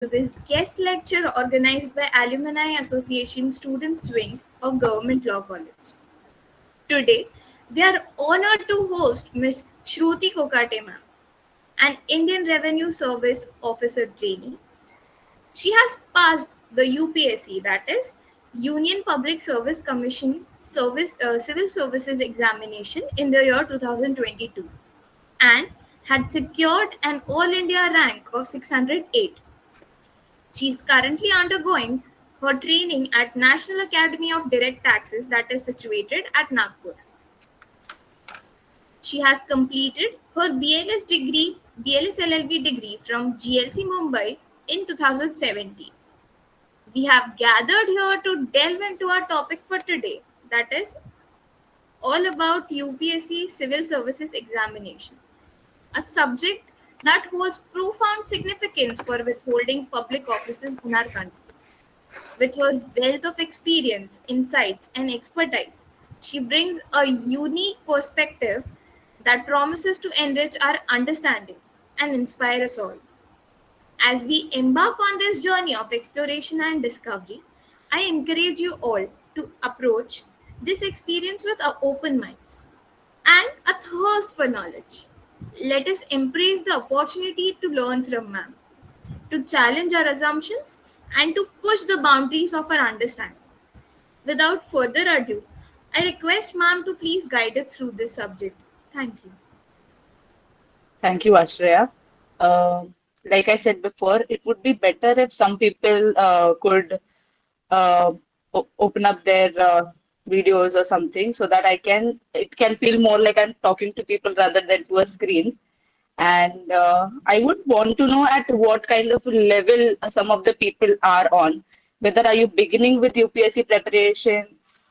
this guest lecture organized by Alumni Association Students Wing of Government Law College. Today, we are honored to host Ms. Shruti Kokate ma'am, an Indian Revenue Service Officer trainee. She has passed the UPSC, that is Union Public Service Commission Civil Services examination in the year 2022 and had secured an All India rank of 608. She is currently undergoing her training at National Academy of Direct Taxes that is situated at Nagpur. She has completed her BLS LLB degree from GLC Mumbai in 2017. We have gathered here to delve into our topic for today, that is all about UPSC Civil Services Examination, a subject that holds profound significance for withholding public offices in our country. With her wealth of experience, insights, and expertise, she brings a unique perspective that promises to enrich our understanding and inspire us all. As we embark on this journey of exploration and discovery, I encourage you all to approach this experience with an open mind and a thirst for knowledge. Let us embrace the opportunity to learn from ma'am, to challenge our assumptions, and to push the boundaries of our understanding. Without further ado, I request ma'am to please guide us through this subject. Thank you. Thank you, Ashreya. Uh, like I said before, it would be better if some people could open up their videos or something so that it can feel more like I'm talking to people rather than to a screen. And I would want to know at what kind of level some of the people are on. Whether are you beginning with UPSC preparation?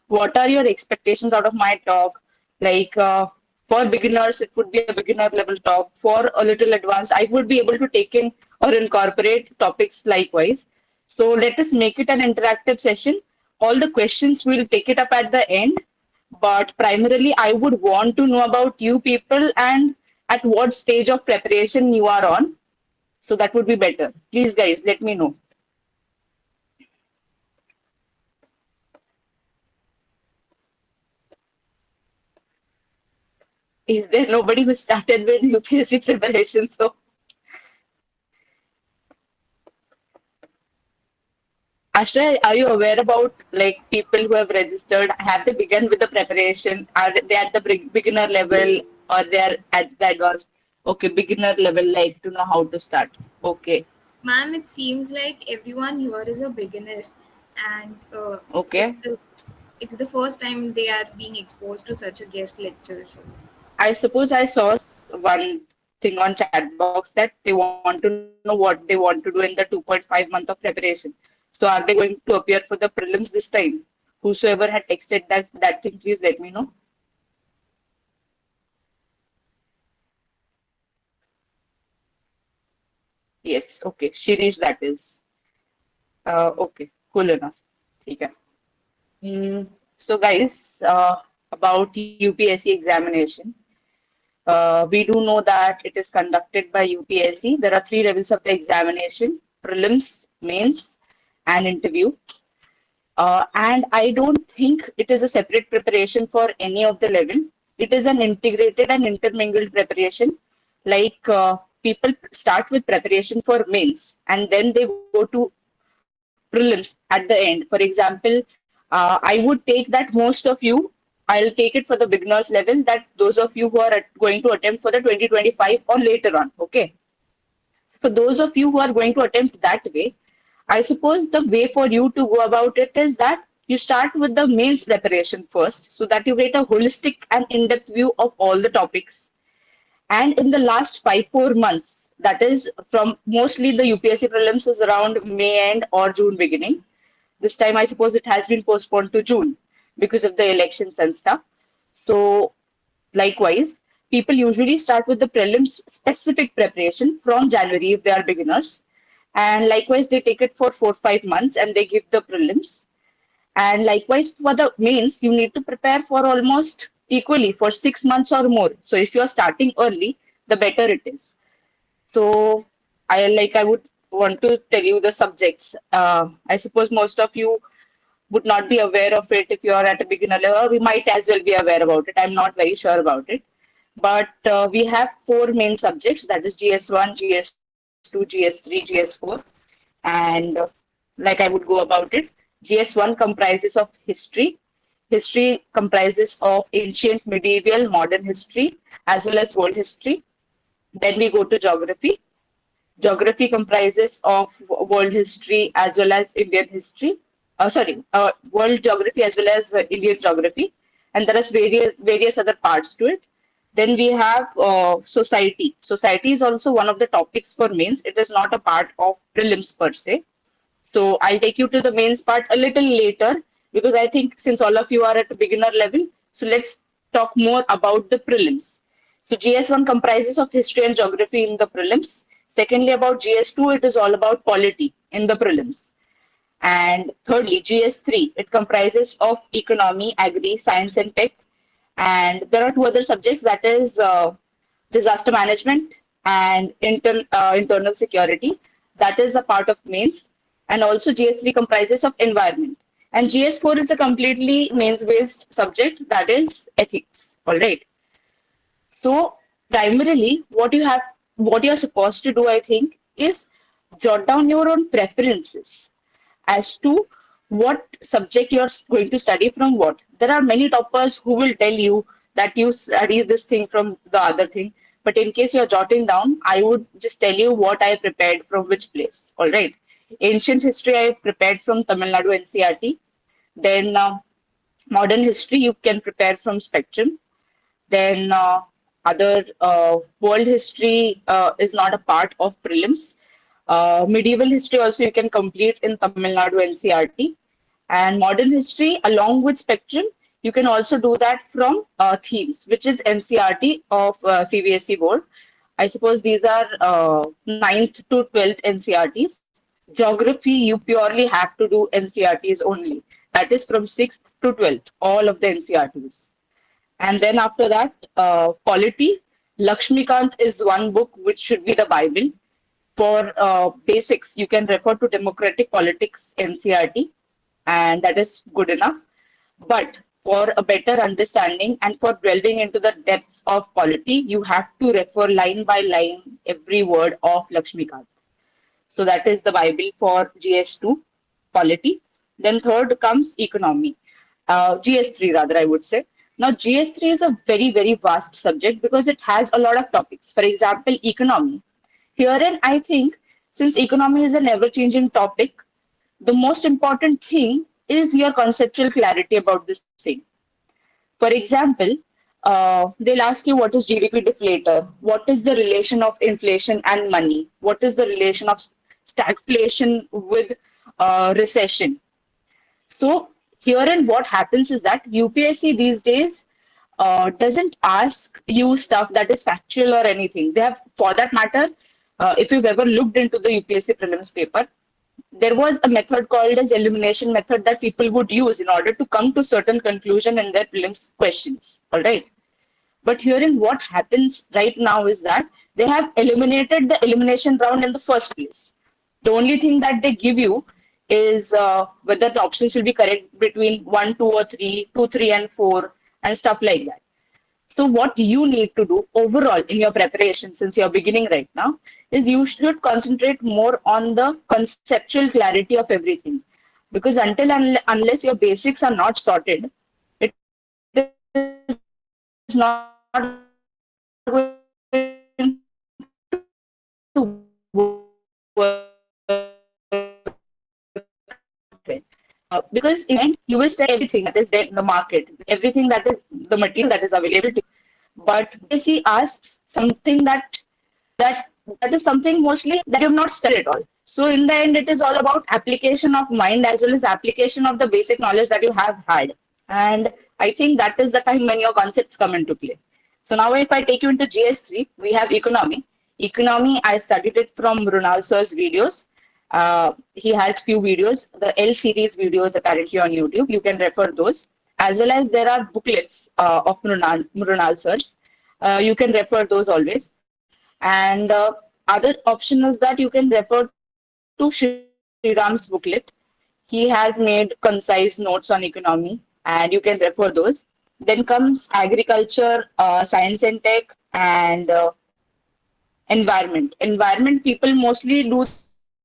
What are your expectations out of my talk? Like for beginners, it would be a beginner level talk. For a little advanced, I would be able to take in or incorporate topics likewise. So let us make it an interactive session. All the questions we'll take it up at the end, but primarily I would want to know about you people and at what stage of preparation you are on. So that would be better. Please, guys, let me know. Is there nobody who started with UPSC preparation? So, Ashra, are you aware about like people who have registered? Have they begun with the preparation? Are they at the beginner level or they are at the advanced? Okay, beginner level, like to know how to start. Okay, Ma'am, it seems like everyone here is a beginner, and okay. it's the first time they are being exposed to such a guest lecture. So, I suppose I saw one thing on chat box that they want to know what they want to do in the 2.5 month of preparation. So are they going to appear for the prelims this time? Whosoever had texted that thing, please let me know. Yes, okay. Shirish, that is. Okay, cool enough. Okay. So guys, about UPSC examination. We do know that it is conducted by UPSC. There are three levels of the examination: prelims, mains, and interview. And I don't think it is a separate preparation for any of the level. It is an integrated and intermingled preparation. Like people start with preparation for mains, and then they go to prelims at the end. For example, I would take that most of you, I'll take it for the beginners level, that those of you who are going to attempt for the 2025 or later on. Okay. For those of you who are going to attempt that way, I suppose the way for you to go about it is that you start with the mains preparation first so that you get a holistic and in-depth view of all the topics. And in the last 5 4 months, that is from mostly the UPSC prelims is around May end or June beginning. This time, I suppose it has been postponed to June because of the elections and stuff. So, likewise, people usually start with the prelims specific preparation from January if they are beginners. And likewise, they take it for 4 5 months and they give the prelims. And likewise, for the mains, you need to prepare for almost equally for 6 months or more. So, if you are starting early, the better it is. So, I would want to tell you the subjects. I suppose most of you would not be aware of it if you are at a beginner level. We might as well be aware about it. I'm not very sure about it. But we have four main subjects, that is GS1, GS2, GS3, GS4. And like I would go about it, GS1 comprises of history. History comprises of ancient, medieval, modern history, as well as world history. Then we go to geography. Geography comprises of world history as well as Indian history. World geography as well as Indian geography, and there is various other parts to it. Then we have society. Society is also one of the topics for mains. It is not a part of prelims per se. So I'll take you to the mains part a little later because I think since all of you are at a beginner level, so let's talk more about the prelims. So GS1 comprises of history and geography in the prelims. Secondly, about GS2, it is all about polity in the prelims. And thirdly, GS3, it comprises of economy, agri, science and tech. And there are two other subjects, that is disaster management and internal security. That is a part of mains. And also GS3 comprises of environment. And GS4 is a completely mains-based subject, that is ethics. All right. So primarily, what you're supposed to do, I think, is jot down your own preferences as to what subject you're going to study from what. There are many toppers who will tell you that you study this thing from the other thing. But in case you're jotting down, I would just tell you what I prepared from which place. All right. Ancient history I prepared from Tamil Nadu NCRT. Then modern history you can prepare from Spectrum. Then other world history is not a part of prelims. Medieval history also you can complete in Tamil Nadu NCRT. And modern history along with Spectrum, you can also do that from themes, which is NCRT of CBSE board. I suppose these are 9th to 12th NCRTs. Geography, you purely have to do NCRTs only. That is from 6th to 12th, all of the NCRTs. And then after that, polity. Lakshmikant is one book which should be the Bible. For basics, you can refer to Democratic Politics NCRT, and that is good enough. But for a better understanding and for delving into the depths of polity, you have to refer line by line every word of Lakshmikant. So that is the Bible for GS2, polity. Then third comes economy, GS3 rather, I would say. Now, GS3 is a very, very vast subject because it has a lot of topics. For example, economy. Herein, I think since economy is an ever changing topic, the most important thing is your conceptual clarity about this thing. For example, they'll ask you what is GDP deflator, what is the relation of inflation and money, what is the relation of stagflation with recession. So herein what happens is that UPSC these days doesn't ask you stuff that is factual or anything. They have, for that matter, if you've ever looked into the UPSC prelims paper, there was a method called as elimination method that people would use in order to come to certain conclusion in their prelims questions. All right. But herein what happens right now is that they have eliminated the elimination round in the first place. The only thing that they give you is whether the options will be correct between 1, 2, or 3, 2, 3, and 4, and stuff like that. So what you need to do overall in your preparation, since you're beginning right now, is you should concentrate more on the conceptual clarity of everything. Because unless your basics are not sorted, it is not going to work well. Because in the end, you will study everything that is there in the market, everything that is the material that is available to you. But BSc asks something that is something mostly that you have not studied at all. So in the end, it is all about application of mind as well as application of the basic knowledge that you have had. And I think that is the time when your concepts come into play. So now if I take you into GS3, we have economy. Economy, I studied it from Runal sir's videos. He has few videos, the L series videos apparently on YouTube. You can refer those. As well as there are booklets of Mrunal sirs. You can refer those always. And other option is that you can refer to to Shriram's booklet. He has made concise notes on economy, and you can refer those. Then comes agriculture, science and tech, and environment. Environment people mostly do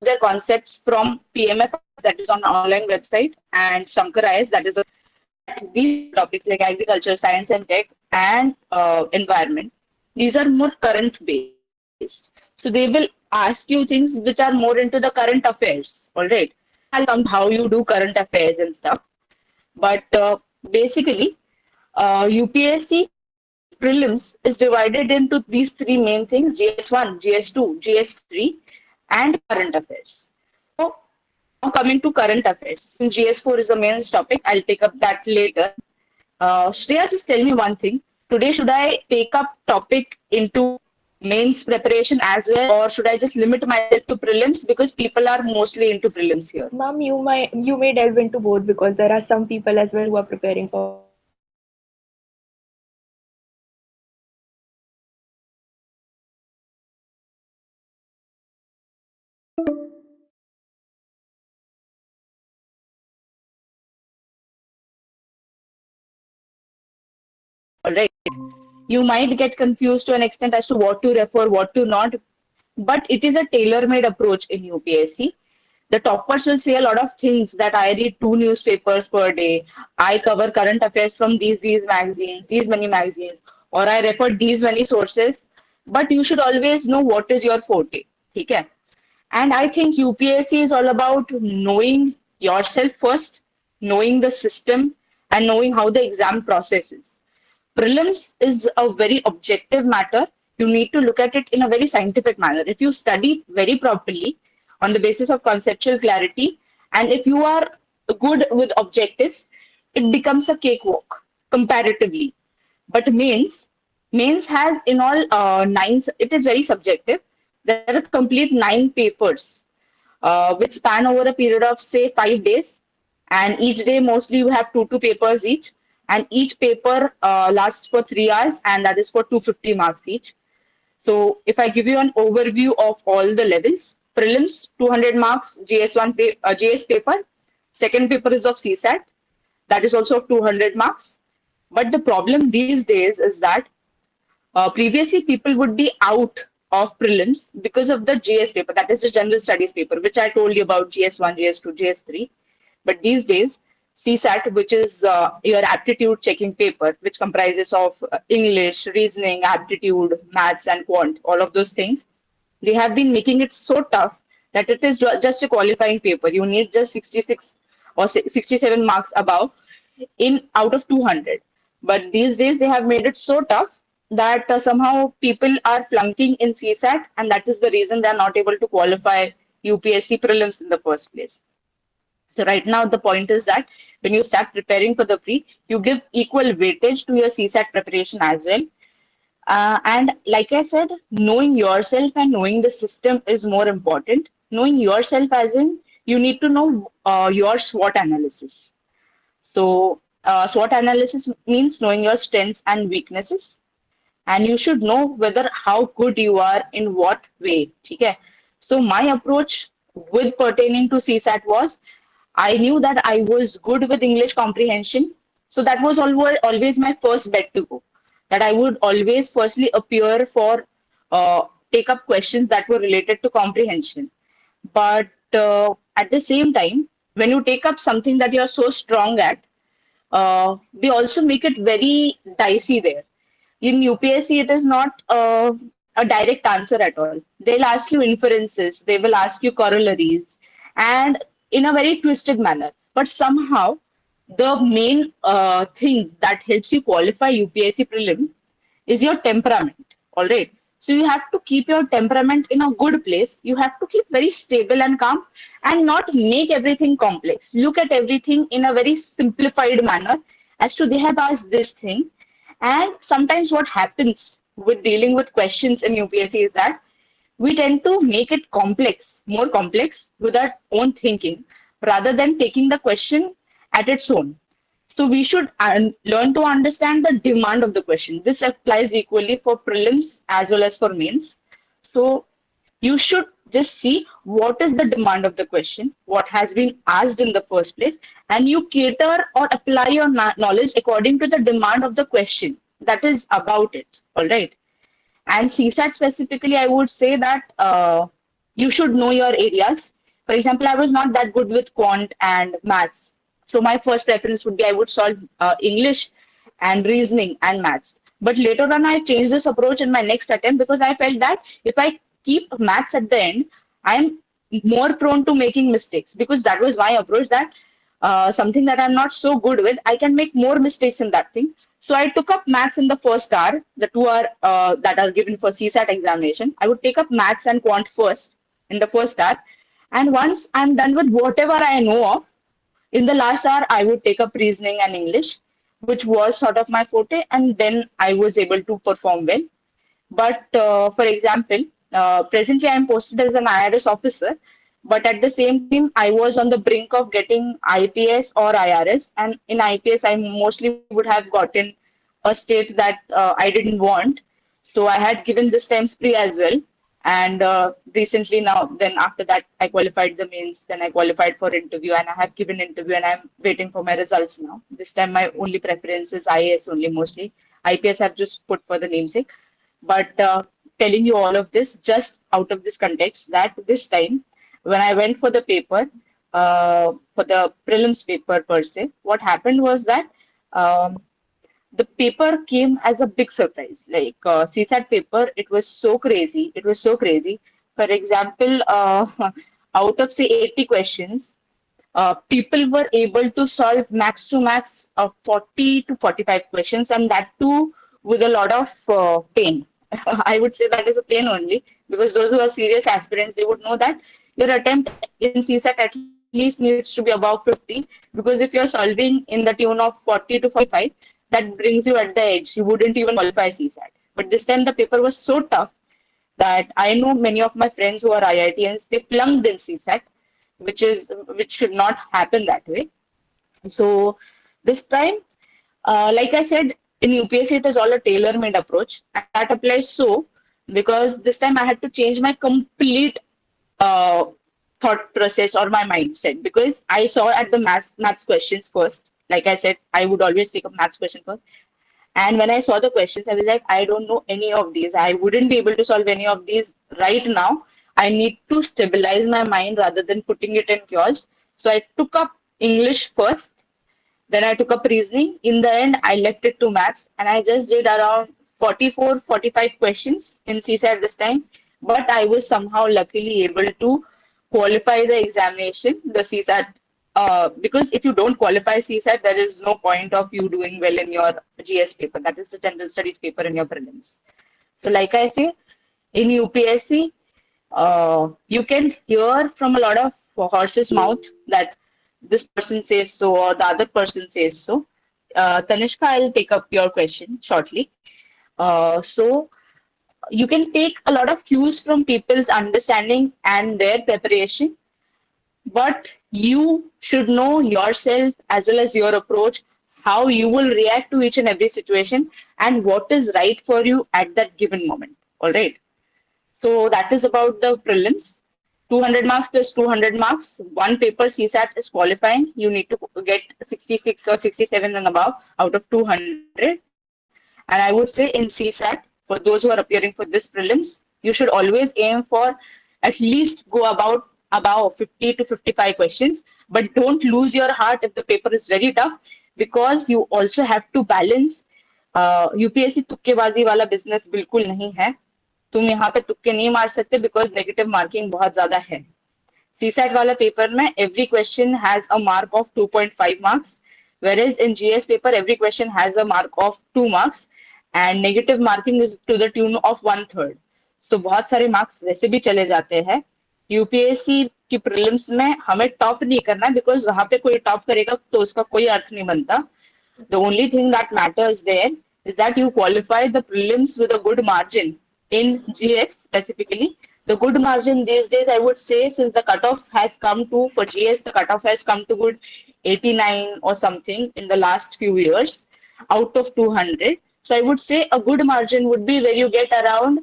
their concepts from PMFIS, that is on online website, and Shankar IS, that is on. But these two topics like agriculture, science and tech, and environment, these are more current based. So they will ask you things which are more into the current affairs. All right. Then I'll come to how you do current affairs and stuff. But basically, UPSC prelims is divided into these three main things: GS1, GS2, GS3, and current affairs. So now coming to current affairs, since GS4 is the main topic, I'll take up that later. Shreya, just tell me one thing. Today, should I take up topic into mains preparation as well, or should I just limit myself to prelims because people are mostly into prelims here? Ma'am, you may delve into both because there are some people as well who are preparing for mains. So you can delve into both. All right. You might get confused to an extent as to what to refer, what to not, but it is a tailor-made approach in UPSC. The toppers will say a lot of things that I read two newspapers per day, I cover current affairs from these magazines, these many magazines, or I refer these many sources. But you should always know what is your forte. Okay? And I think UPSC is all about knowing yourself first, knowing the system, and knowing how the exam process is. Prelims is a very objective matter. You need to look at it in a very scientific manner. If you study very properly on the basis of conceptual clarity, and if you are good with objectives, it becomes a cakewalk comparatively. But mains has in all nine. It is very subjective. There are complete nine papers which span over a period of say 5 days, and each day mostly you have two papers each, and each paper lasts for 3 hours, and that is for 250 marks each. So if I give you an overview of all the levels, prelims 200 marks, GS paper, second paper is of CSAT, that is also of 200 marks. But the problem these days is that previously people would be out of prelims because of the GS paper, that is the general studies paper, which I told you about: GS1, GS2, GS3. But these days, CSAT, which is your aptitude checking paper, which comprises of English, reasoning, aptitude, maths, and quant, all of those things, they have been making it so tough that it is just a qualifying paper. You need just 66 or 67 marks above in out of 200. But these days they have made it so tough that somehow people are flunking in CSAT, and that is the reason they are not able to qualify UPSC prelims in the first place. So right now the point is that when you start preparing for the pre, you give equal weightage to your CSAT preparation as well. And like I said, knowing yourself and knowing the system is more important. Knowing yourself as in you need to know your SWOT analysis. So SWOT analysis means knowing your strengths and weaknesses, and you should know whether how good you are in what way. Okay? So my approach with pertaining to CSAT was I knew that I was good with English comprehension. So that was always my first bet to go. That I would always firstly appear for take up questions that were related to comprehension. But at the same time, when you take up something that you're so strong at, they also make it very dicey there. In UPSC, it is not a direct answer at all. They'll ask you inferences, they will ask you corollaries, and in a very twisted manner. But somehow, the main thing that helps you qualify UPSC prelim is your temperament. All right. So you have to keep your temperament in a good place. You have to keep very stable and calm and not make everything complex. Look at everything in a very simplified manner as to they have asked this thing. And sometimes what happens with dealing with questions in UPSC is that we tend to make it complex, more complex with our own thinking rather than taking the question at its own. So we should learn to understand the demand of the question. This applies equally for prelims as well as for mains. So you should Just see what is the demand of the question, what has been asked in the first place, and you cater or apply your knowledge according to the demand of the question that is about it. All right. And CSAT specifically, I would say that you should know your areas. For example, I was not that good with quant and maths. So my first preference would be I would solve English and reasoning and maths. But later on, I changed this approach in my next attempt because I felt that if I keep maths at the end, I'm more prone to making mistakes because that was my approach that something that I'm not so good with, I can make more mistakes in that thing. So I took up maths in the first hour, the 2 hour that are given for CSAT examination. I would take up maths and quant first in the first hour. And once I'm done with whatever I know of, in the last hour, I would take up reasoning and English, which was sort of my forte. And then I was able to perform well. But for example, presently I am posted as an IRS officer, but at the same time, I was on the brink of getting IPS or IRS. And in IPS, I mostly would have gotten a state that I didn't want. So I had given this time spree as well. And recently now, then after that, I qualified the mains, then I qualified for interview and I have given interview and I'm waiting for my results now. This time my only preference is IAS only mostly. IPS I've just put for the namesake. But telling you all of this just out of this context that this time when I went for the paper, for the prelims paper per se, what happened was that um, the paper came as a big surprise. Like CSAT paper, it was so crazy. It was so crazy. For example, out of say 80 questions, people were able to solve max to max 40 to 45 questions, and that too with a lot of pain. I would say that is a pain only because those who are serious aspirants, they would know that your attempt in CSAT at least needs to be above 50 because if you're solving in the tune of 40 to 45, that brings you at the edge. You wouldn't even qualify CSAT. But this time the paper was so tough that I know many of my friends who are IITians, they plunked in CSAT, which should not happen that way. So this time, like I said, in UPSC it is all a tailor-made approach, and that applies so because this time I had to change my complete uh, thought process or my mindset because I saw at the maths questions first. Like I said, I would always take a maths question first. And when I saw the questions, I was like, I don't know any of these. I wouldn't be able to solve any of these right now. I need to stabilize my mind rather than putting it in chaos. So I took up English first, then I took up reasoning. In the end, I left it to maths and I just did around 44, 45 questions in CSAT this time. But I was somehow luckily able to qualify the examination, the CSAT. Because if you don't qualify CSAT, there is no point of you doing well in your GS paper. That is the general studies paper in your prelims. So, like I say, in UPSC, you can hear from a lot of horses' mouth that this person says so or the other person says so. Tanishka, I'll take up your question shortly. So you can take a lot of cues from people's understanding and their preparation, but you should know yourself as well as your approach, how you will react to each and every situation, and what is right for you at that given moment. All right. So that is about the prelims. 200 marks plus 200 marks. One paper CSAT is qualifying. You need to get 66 or 67 and above out of 200. And I would say in CSAT, for those who are appearing for this prelims, you should always aim for at least go about 50 to 55 questions. But don't lose your heart if the paper is very tough because you also have to balance. UPSC तुक्केबाजी वाला business बिल्कुल नहीं है. तुम यहाँ पे तुक्के नहीं मार सकते बिकॉज नेगेटिव मार्किंग बहुत ज्यादा है. CSAT वाला पेपर में every question has a mark of 2.5 marks, whereas in GS paper every question has a mark of 2 marks and negative marking is to the tune of 1/3. So बहुत सारे marks वैसे भी चले जाते हैं. यूपीएससी की प्रीलिम्स में हमें टॉप नहीं करना है बिकॉज वहां पे कोई टॉप करेगा तो उसका कोई अर्थ नहीं बनता. The only thing that matters there is that you qualify the prelims with a good margin in GS specifically. The good margin these days, I would say, since the cutoff has come to, for GS, the cutoff has come to good 89 or something in the last few years out of 200. So I would say a good margin would be where you get around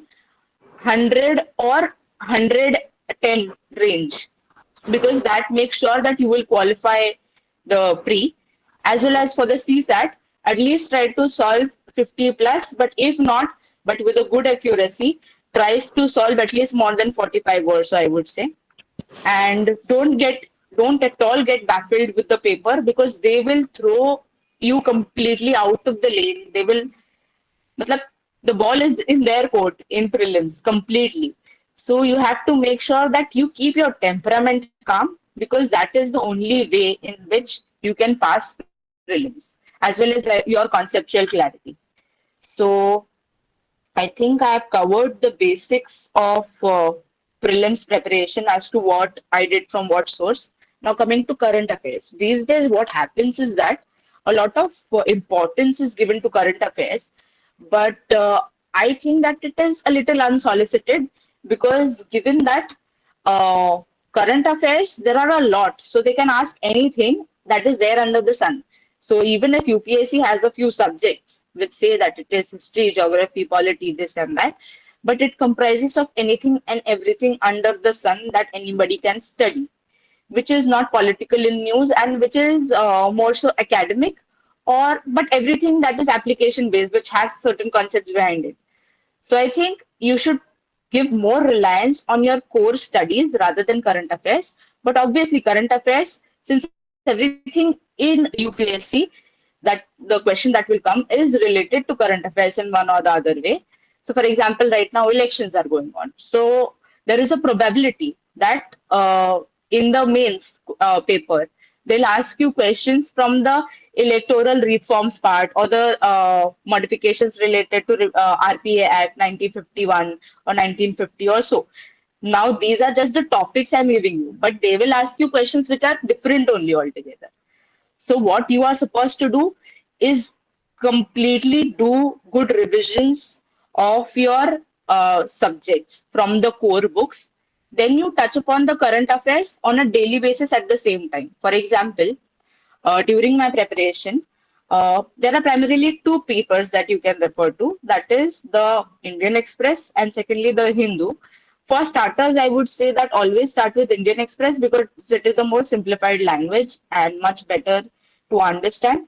100 or 100 a 10 range, because that makes sure that you will qualify the pre, as well as for the CSAT, at least try to solve 50 plus, but if not, but with a good accuracy, tries to solve at least more than 45 words, I would say. And don't at all get baffled with the paper, because they will throw you completely out of the lane. They will, matlab, the ball is in their court in prelims completely. So you have to make sure that you keep your temperament calm, because that is the only way in which you can pass prelims, as well as your conceptual clarity. So I think I have covered the basics of prelims preparation as to what I did from what source. Now, coming to current affairs. These days, what happens is that a lot of importance is given to current affairs, but I think that it is a little unsolicited, because given that uh, current affairs, there are a lot, so they can ask anything that is there under the sun. So even if UPSC has a few subjects which say that it is history, geography, polity, this and that, but it comprises of anything and everything under the sun that anybody can study, which is not political in news, and which is more so academic, or but everything that is application based, which has certain concepts behind it. So I think you should give more reliance on your core studies rather than current affairs. But obviously, current affairs, since everything in UPSC, that the question that will come is related to current affairs in one or the other way. So, for example, right now elections are going on. So there is a probability that in the mains paper, they'll ask you questions from the electoral reforms part, or the modifications related to RPA Act 1951 or 1950 or so. Now, these are just the topics I'm giving you, but they will ask you questions which are different only altogether. So what you are supposed to do is completely do good revisions of your subjects from the core books. Then you touch upon the current affairs on a daily basis at the same time. For example, during my preparation, there are primarily two papers that you can refer to. That is the Indian Express, and secondly the Hindu. For starters, I would say that always start with Indian Express, because it is a more simplified language and much better to understand.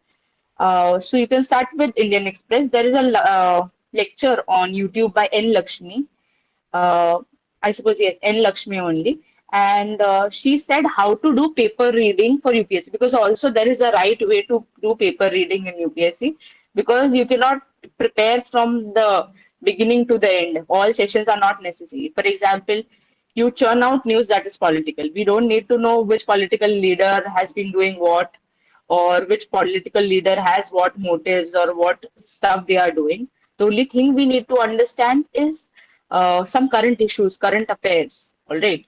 So you can start with Indian Express. There is a lecture on YouTube by N. Lakshmi. uh, I suppose yes, N. Lakshmi only. And she said how to do paper reading for UPSC, because also there is a right way to do paper reading in UPSC, because you cannot prepare from the beginning to the end. All sessions are not necessary. For example, you churn out news that is political. We don't need to know which political leader has been doing what, or which political leader has what motives or what stuff they are doing. The only thing we need to understand is some current issues, current affairs. All right.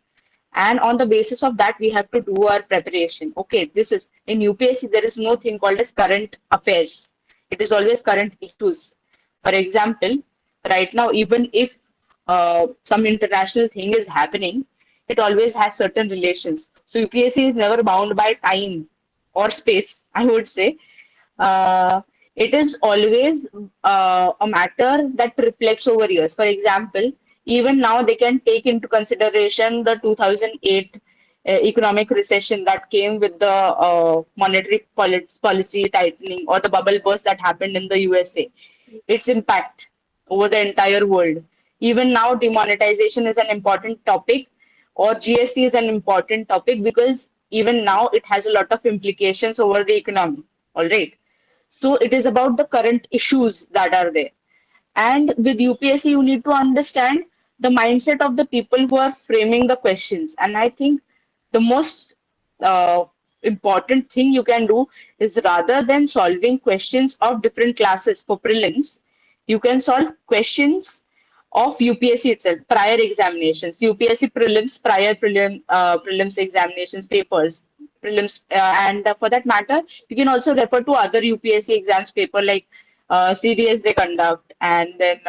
And on the basis of that, we have to do our preparation. Okay, this is in UPSC, there is no thing called as current affairs. It is always current issues. For example, right now, even if some international thing is happening, it always has certain relations. So UPSC is never bound by time or space, I would say. Uh, it is always a matter that reflects over years. For example, even now they can take into consideration the 2008 economic recession that came with the monetary policy tightening, or the bubble burst that happened in the USA. Its impact over the entire world. Even now, demonetization is an important topic, or GST is an important topic, because even now it has a lot of implications over the economy. All right. So it is about the current issues that are there. And with UPSC, you need to understand the mindset of the people who are framing the questions. And I think the most uh, important thing you can do is, rather than solving questions of different classes for prelims, you can solve questions of UPSC itself, prior examinations, UPSC prelims, prelims examinations papers, prelims, and for that matter, you can also refer to other UPSC exams paper, like CDS they conduct, and then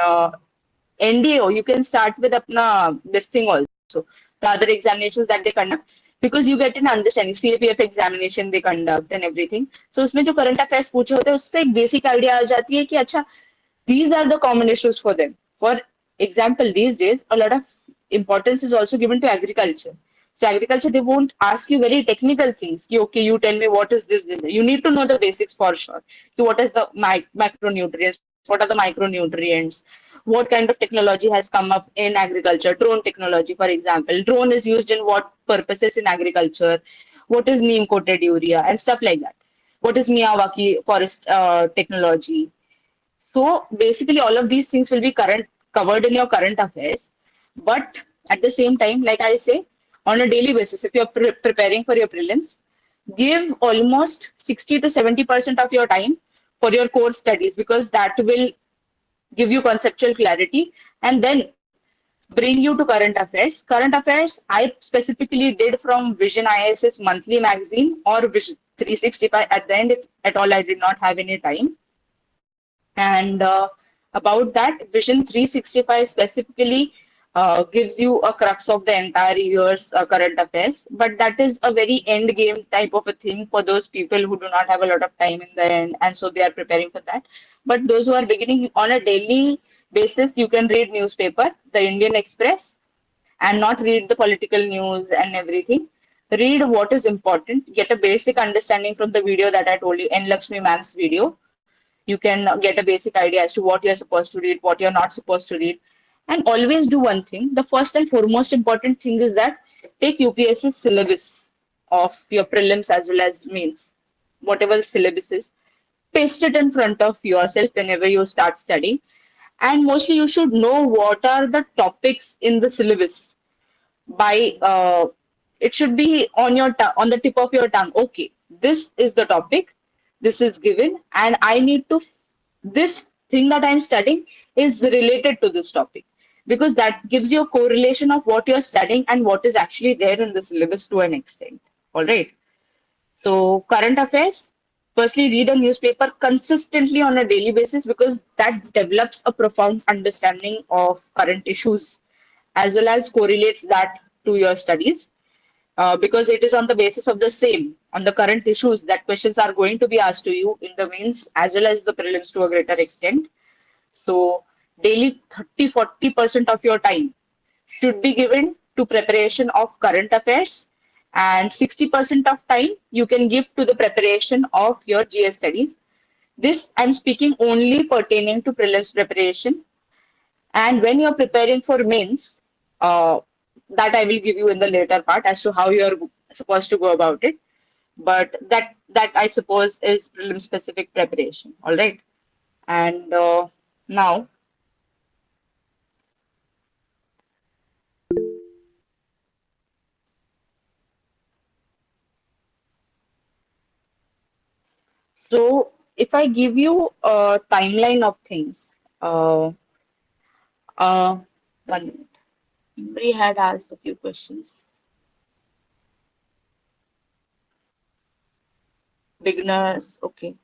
NDO. You can start with apna this thing also, the other examinations that they conduct, because you get an understanding. CAPF examination they conduct and everything. So उसमें जो current affairs पूछे होते हैं, उससे एक basic idea आ जाती है कि अच्छा, these are the common issues for them. For example, these days, a lot of importance is also given to agriculture. So agriculture, they won't ask you very technical things. Okay, you tell me what is this. You need to know the basics for sure. What is the macronutrients? What are the micronutrients? What kind of technology has come up in agriculture? Drone technology, for example. Drone is used in what purposes in agriculture? What is neem coated urea and stuff like that? What is Miyawaki forest technology? So basically, all of these things will be current covered in your current affairs. But at the same time, like I say, on a daily basis, if you're preparing for your prelims, give almost 60 to 70% of your time for your core studies because that will give you conceptual clarity and then bring you to current affairs. Current affairs, I specifically did from Vision ISS monthly magazine or Vision 365 at the end, if at all I did not have any time. And about that, Vision 365 specifically gives you a crux of the entire year's current affairs. But that is a very end game type of a thing for those people who do not have a lot of time in the end, and so they are preparing for that. But those who are beginning on a daily basis, you can read newspaper, the Indian Express, and not read the political news and everything. Read what is important, get a basic understanding from the video that I told you, N. Lakshmi ma'am's video. You can get a basic idea as to what you're supposed to read, what you're not supposed to read. And always do one thing. The first and foremost important thing is that take UPSC syllabus of your prelims as well as mains, whatever the syllabus is, paste it in front of yourself whenever you start studying. And mostly you should know what are the topics in the syllabus by it should be on your on the tip of your tongue. Okay, this is the topic, this is given, and I need to this thing that I'm studying is related to this topic because that gives you a correlation of what you're studying and what is actually there in the syllabus to an extent. All right. So current affairs, firstly read a newspaper consistently on a daily basis because that develops a profound understanding of current issues as well as correlates that to your studies because it is on the basis of the same, on the current issues that questions are going to be asked to you in the mains as well as the prelims to a greater extent. So daily 30-40% of your time should be given to preparation of current affairs and 60% of time you can give to the preparation of your GS studies. This I'm speaking only pertaining to prelims preparation, and when you're preparing for mains, that I will give you in the later part as to how you're supposed to go about it. But that I suppose is prelim specific preparation. All right. And now, so if I give you a timeline of things, uh, uh, 1 minute. Bri had asked a few questions. Beginners, okay.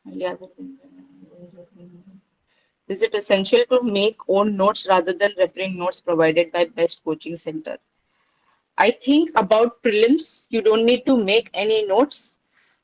Is it essential to make own notes rather than referring notes provided by best coaching center? I think about prelims, you don't need to make any notes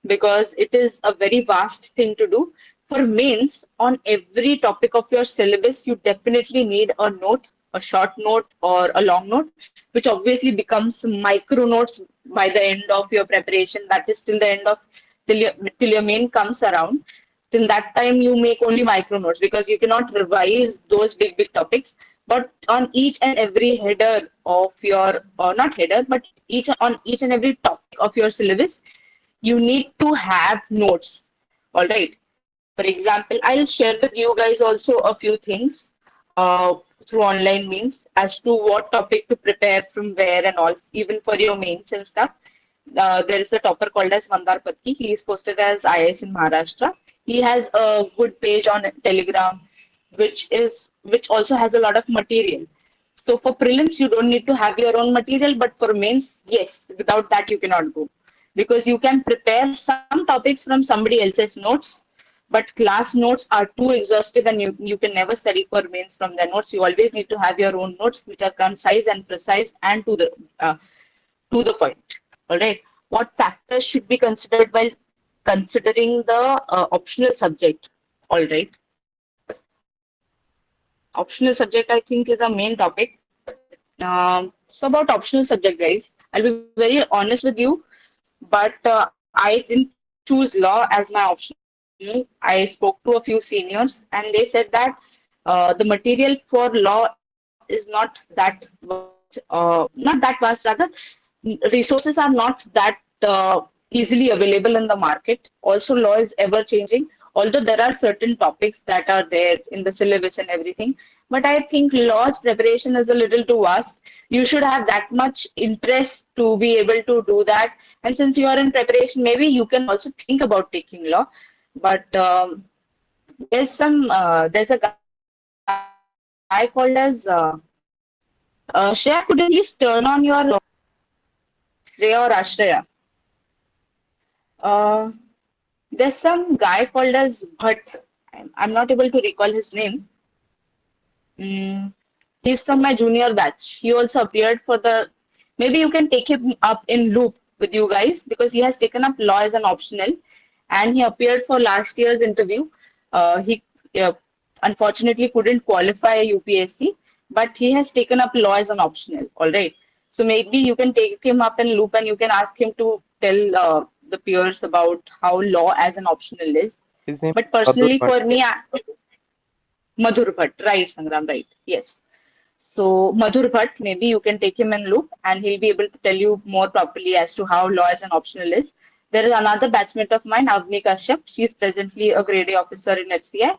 because it is a very vast thing to do. For mains, on every topic of your syllabus, you definitely need a note, a short note or a long note, which obviously becomes micro notes by the end of your preparation. That is till the end of till your main comes around. Till that time, you make only micro notes because you cannot revise those big topics. But on each and every header of your, or not header, but each and every topic of your syllabus, you need to have notes. All right. For example, I'll share with you guys also a few things through online means as to what topic to prepare from where and all, even for your mains and stuff. There is a topper called as Mandar Patki. He is posted as IS in Maharashtra. He has a good page on Telegram, which also has a lot of material. So for prelims, you don't need to have your own material, but for mains, yes, without that you cannot go because you can prepare some topics from somebody else's notes, but class notes are too exhaustive and you can never study for mains from their notes. You always need to have your own notes, which are concise and precise and to the point. All right. What factors should be considered while considering the optional subject? All right. Optional subject, I think, is a main topic. So So about optional subject, guys, I'll be very honest with you, but I didn't choose law as my optional. I spoke to a few seniors, and they said that the material for law is not that vast, not that vast rather. Resources are not that easily available in the market. Also, law is ever changing. Although there are certain topics that are there in the syllabus and everything, but I think law's preparation is a little too vast. You should have that much interest to be able to do that. And since you are in preparation, maybe you can also think about taking law. But there's a guy called as Shreya. Could you please turn on your Shreya or Ashraya? Uh, there's some guy called as Bhatt. I'm not able to recall his name. Mm, he's from my junior batch. He also appeared for the. Maybe you can take him up in loop with you guys because he has taken up law as an optional, and he appeared for last year's interview. He unfortunately couldn't qualify UPSC, but he has taken up law as an optional. All right. So maybe you can take him up in loop and you can ask him to tell the peers about how law as an optional is. His name But is Madhur personally, Bhatt. for me, Madhur Bhatt, right, Sangram, right? Yes. So Madhur Bhatt, maybe you can take him in loop and he'll be able to tell you more properly as to how law as an optional is. There is another batchmate of mine, Avni Kashyap. She is presently a grade A officer in FCI.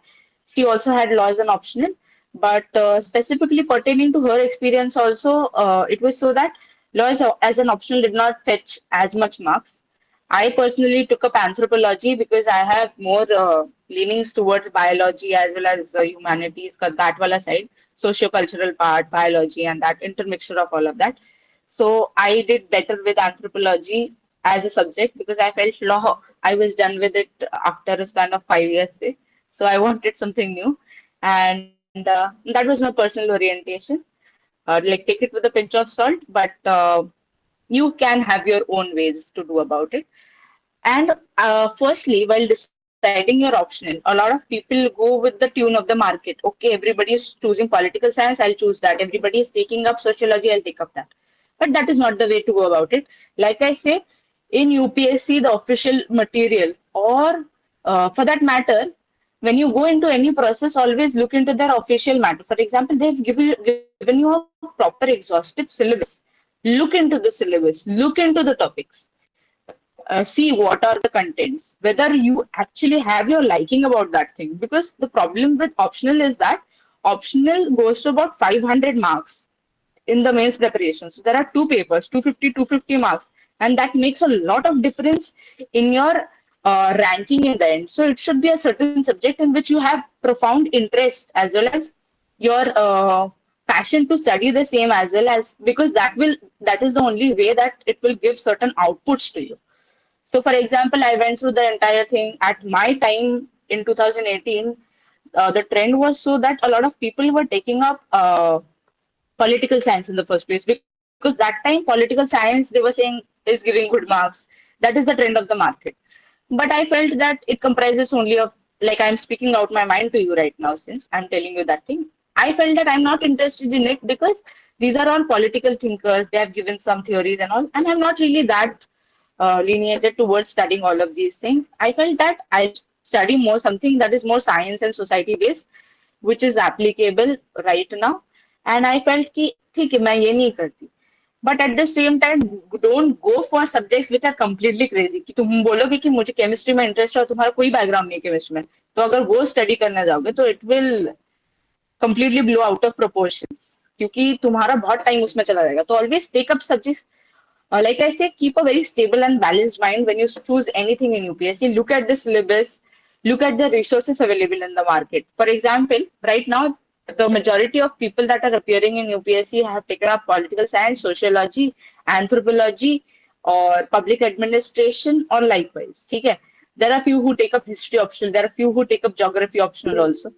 She also had law as an optional, but specifically pertaining to her experience also, it was so that law as an optional did not fetch as much marks. I personally took up anthropology because I have more leanings towards biology as well as humanities, that wala side, socio-cultural part, biology, and that intermixture of all of that. So I did better with anthropology as a subject because I felt law, I was done with it after a span of 5 years. Say. So I wanted something new. And that was my personal orientation. Like take it with a pinch of salt, but you can have your own ways to do about it. And firstly, while deciding your optional, a lot of people go with the tune of the market. Okay, everybody is choosing political science, I'll choose that. Everybody is taking up sociology, I'll take up that. But that is not the way to go about it. Like I say, in UPSC, the official material, or for that matter, when you go into any process, always look into their official matter. For example, given you a proper exhaustive syllabus. Look into the syllabus, look into the topics, see what are the contents, whether you actually have your liking about that thing. Because the problem with optional is that optional goes to about 500 marks in the mains preparation. So there are two papers, 250 marks, and that makes a lot of difference in your ranking in the end. So it should be a certain subject in which you have profound interest as well as your passion to study the same as well as because that is the only way that it will give certain outputs to you. So, for example, I went through the entire thing at my time in 2018. The trend was so that a lot of people were taking up political science in the first place because that time political science they were saying is giving good marks. That is the trend of the market. But I felt that it comprises only of like I'm speaking out my mind to you right now since I'm telling you that thing. I felt that I'm not interested in it because these are all political thinkers. They have given some theories and all, and I'm not really that leaning towards studying all of these things. I felt that I study more something that is more science and society based, which is applicable right now. And I felt कि ठीक है मैं ये नहीं करती. But at the same time, don't go for subjects which are completely crazy. कि तुम बोलोगे कि मुझे केमिस्ट्री में इंटरेस्ट है और तुम्हारा कोई बैकग्राउंड नहीं है केमिस्ट्री में, तो अगर वो स्टडी करने जाओगे तो it will completely blow out of proportions क्योंकि तुम्हारा बहुत टाइम उसमें चला जाएगा. तो always take up subjects like I say, keep a very stable and balanced mind when you choose anything in UPSC. Look at the syllabus, look at the resources available in the market. For example, right now, the majority of people that are appearing in UPSC have taken up political science, sociology, anthropology, or public administration, or likewise. Okay? There are few who take up history optional, there are few who take up geography optional also.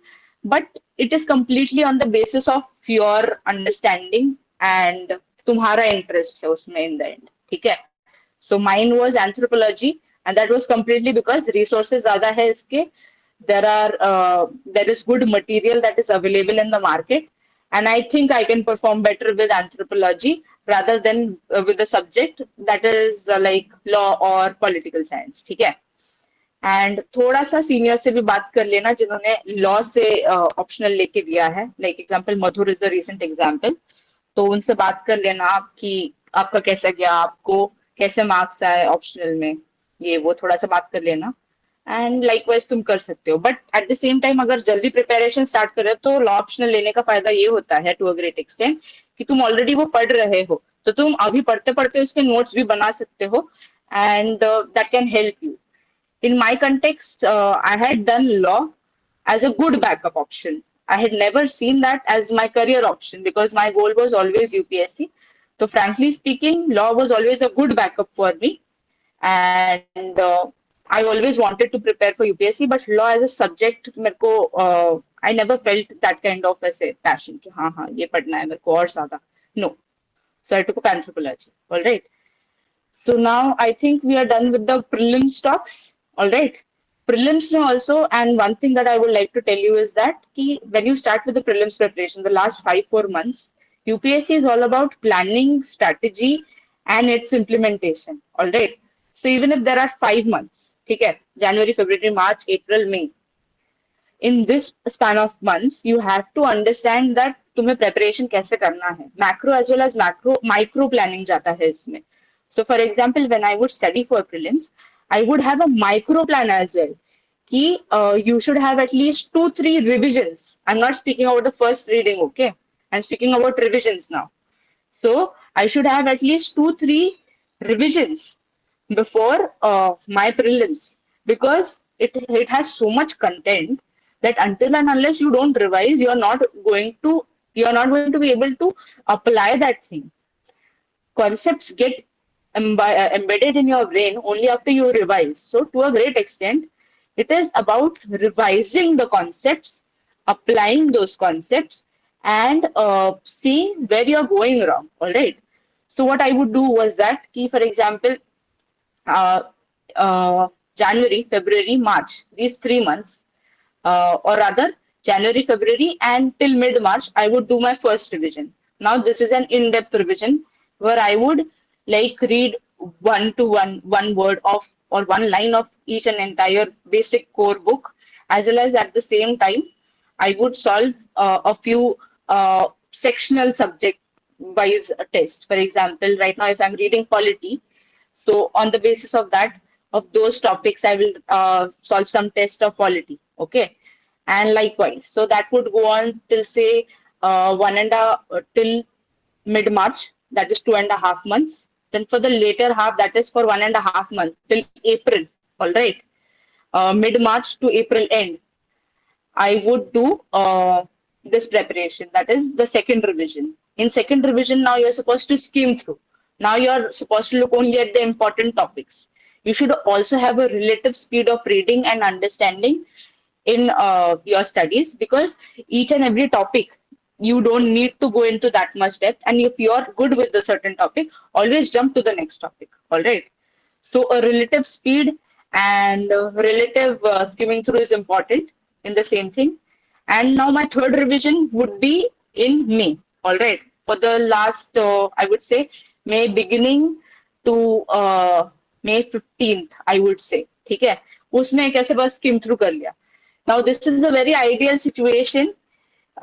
But it is completely on the basis of your understanding and तुम्हारा interest है उसमें in the end. ठीक है? So mine was anthropology, and that was completely because resources ज़्यादा है इसके. There is good material that is available in the market, and I think I can perform better with anthropology rather than with the subject that is like law or political science. ठीक है. And थोड़ा सा senior से भी बात कर लेना जिन्होंने लॉ से ऑप्शनल लेके दिया है, like example Madhur is a recent example. तो उनसे बात कर लेना आप कि आपका कैसा गया, आपको कैसे मार्क्स आए ऑप्शनल में, ये वो थोड़ा सा बात कर लेना. एंड लाइकवाइज तुम कर सकते हो, but at the same time अगर जल्दी प्रिपरेशन स्टार्ट करे तो लॉ ऑप्शनल लेने का फायदा ये होता है टू अ ग्रेट एक्सटेंट कि तुम ऑलरेडी वो पढ़ रहे हो, तो तुम अभी पढ़ते पढ़ते उसके नोट्स भी बना सकते हो and that can help you. In my context, I had done law as a good backup option. I had never seen that as my career option because my goal was always UPSC. So, frankly speaking, law was always a good backup for me. And I always wanted to prepare for UPSC, but law as a subject, I never felt that kind of ऐसे passion कि हाँ हाँ ये पढ़ना है मेरे को और ज़्यादा. No. So I took up anthropology. All right. So now I think we are done with the prelims talks. All right. Prelims may also, and one thing that I would like to tell you is that when you start with the prelims preparation, the last 5-4 months, UPSC is all about planning, strategy, and its implementation. All right. So even if there are 5 months, okay, January, February, March, April, May, in this span of months, you have to understand that तुम्हें preparation कैसे करना है. Macro as well as micro planning जाता है इसमें. So for example, when I would study for prelims, I would have a micro plan as well. Ki, you should have at least 2-3 revisions. I'm not speaking about the first reading, okay? I'm speaking about revisions now. So I should have at least 2-3 revisions before my prelims because it has so much content that until and unless you don't revise, you're not going to be able to apply that thing. Concepts get embedded in your brain only after you revise. So, to a great extent, it is about revising the concepts, applying those concepts, and seeing where you're going wrong. All right. So, what I would do was that, for example, uh, uh, January, February, March, these 3 months, or rather January, February, and till mid March, I would do my first revision. Now, this is an in depth revision where I would like read one word of or one line of each and entire basic core book, as well as at the same time, I would solve a few sectional subject wise tests. For example, right now, if I'm reading polity, so on the basis of that, of those topics, I will solve some test of polity. Okay, and likewise. So that would go on till say till mid March. That is 2.5 months. Then for the later half, that is for 1.5 months till April. All right, mid March to April end. I would do this preparation. That is the second revision. In second revision, now you're supposed to skim through. Now you're supposed to look only at the important topics. You should also have a relative speed of reading and understanding in your studies because each and every topic you don't need to go into that much depth. And if you're good with the certain topic, always jump to the next topic. All right. So a relative speed and relative skimming through is important in the same thing. And now my third revision would be in May. All right. For the last, I would say, May beginning to May 15th, I would say. ठीक है, उसमें कैसे बस skim through कर लिया. Now this is a very ideal situation.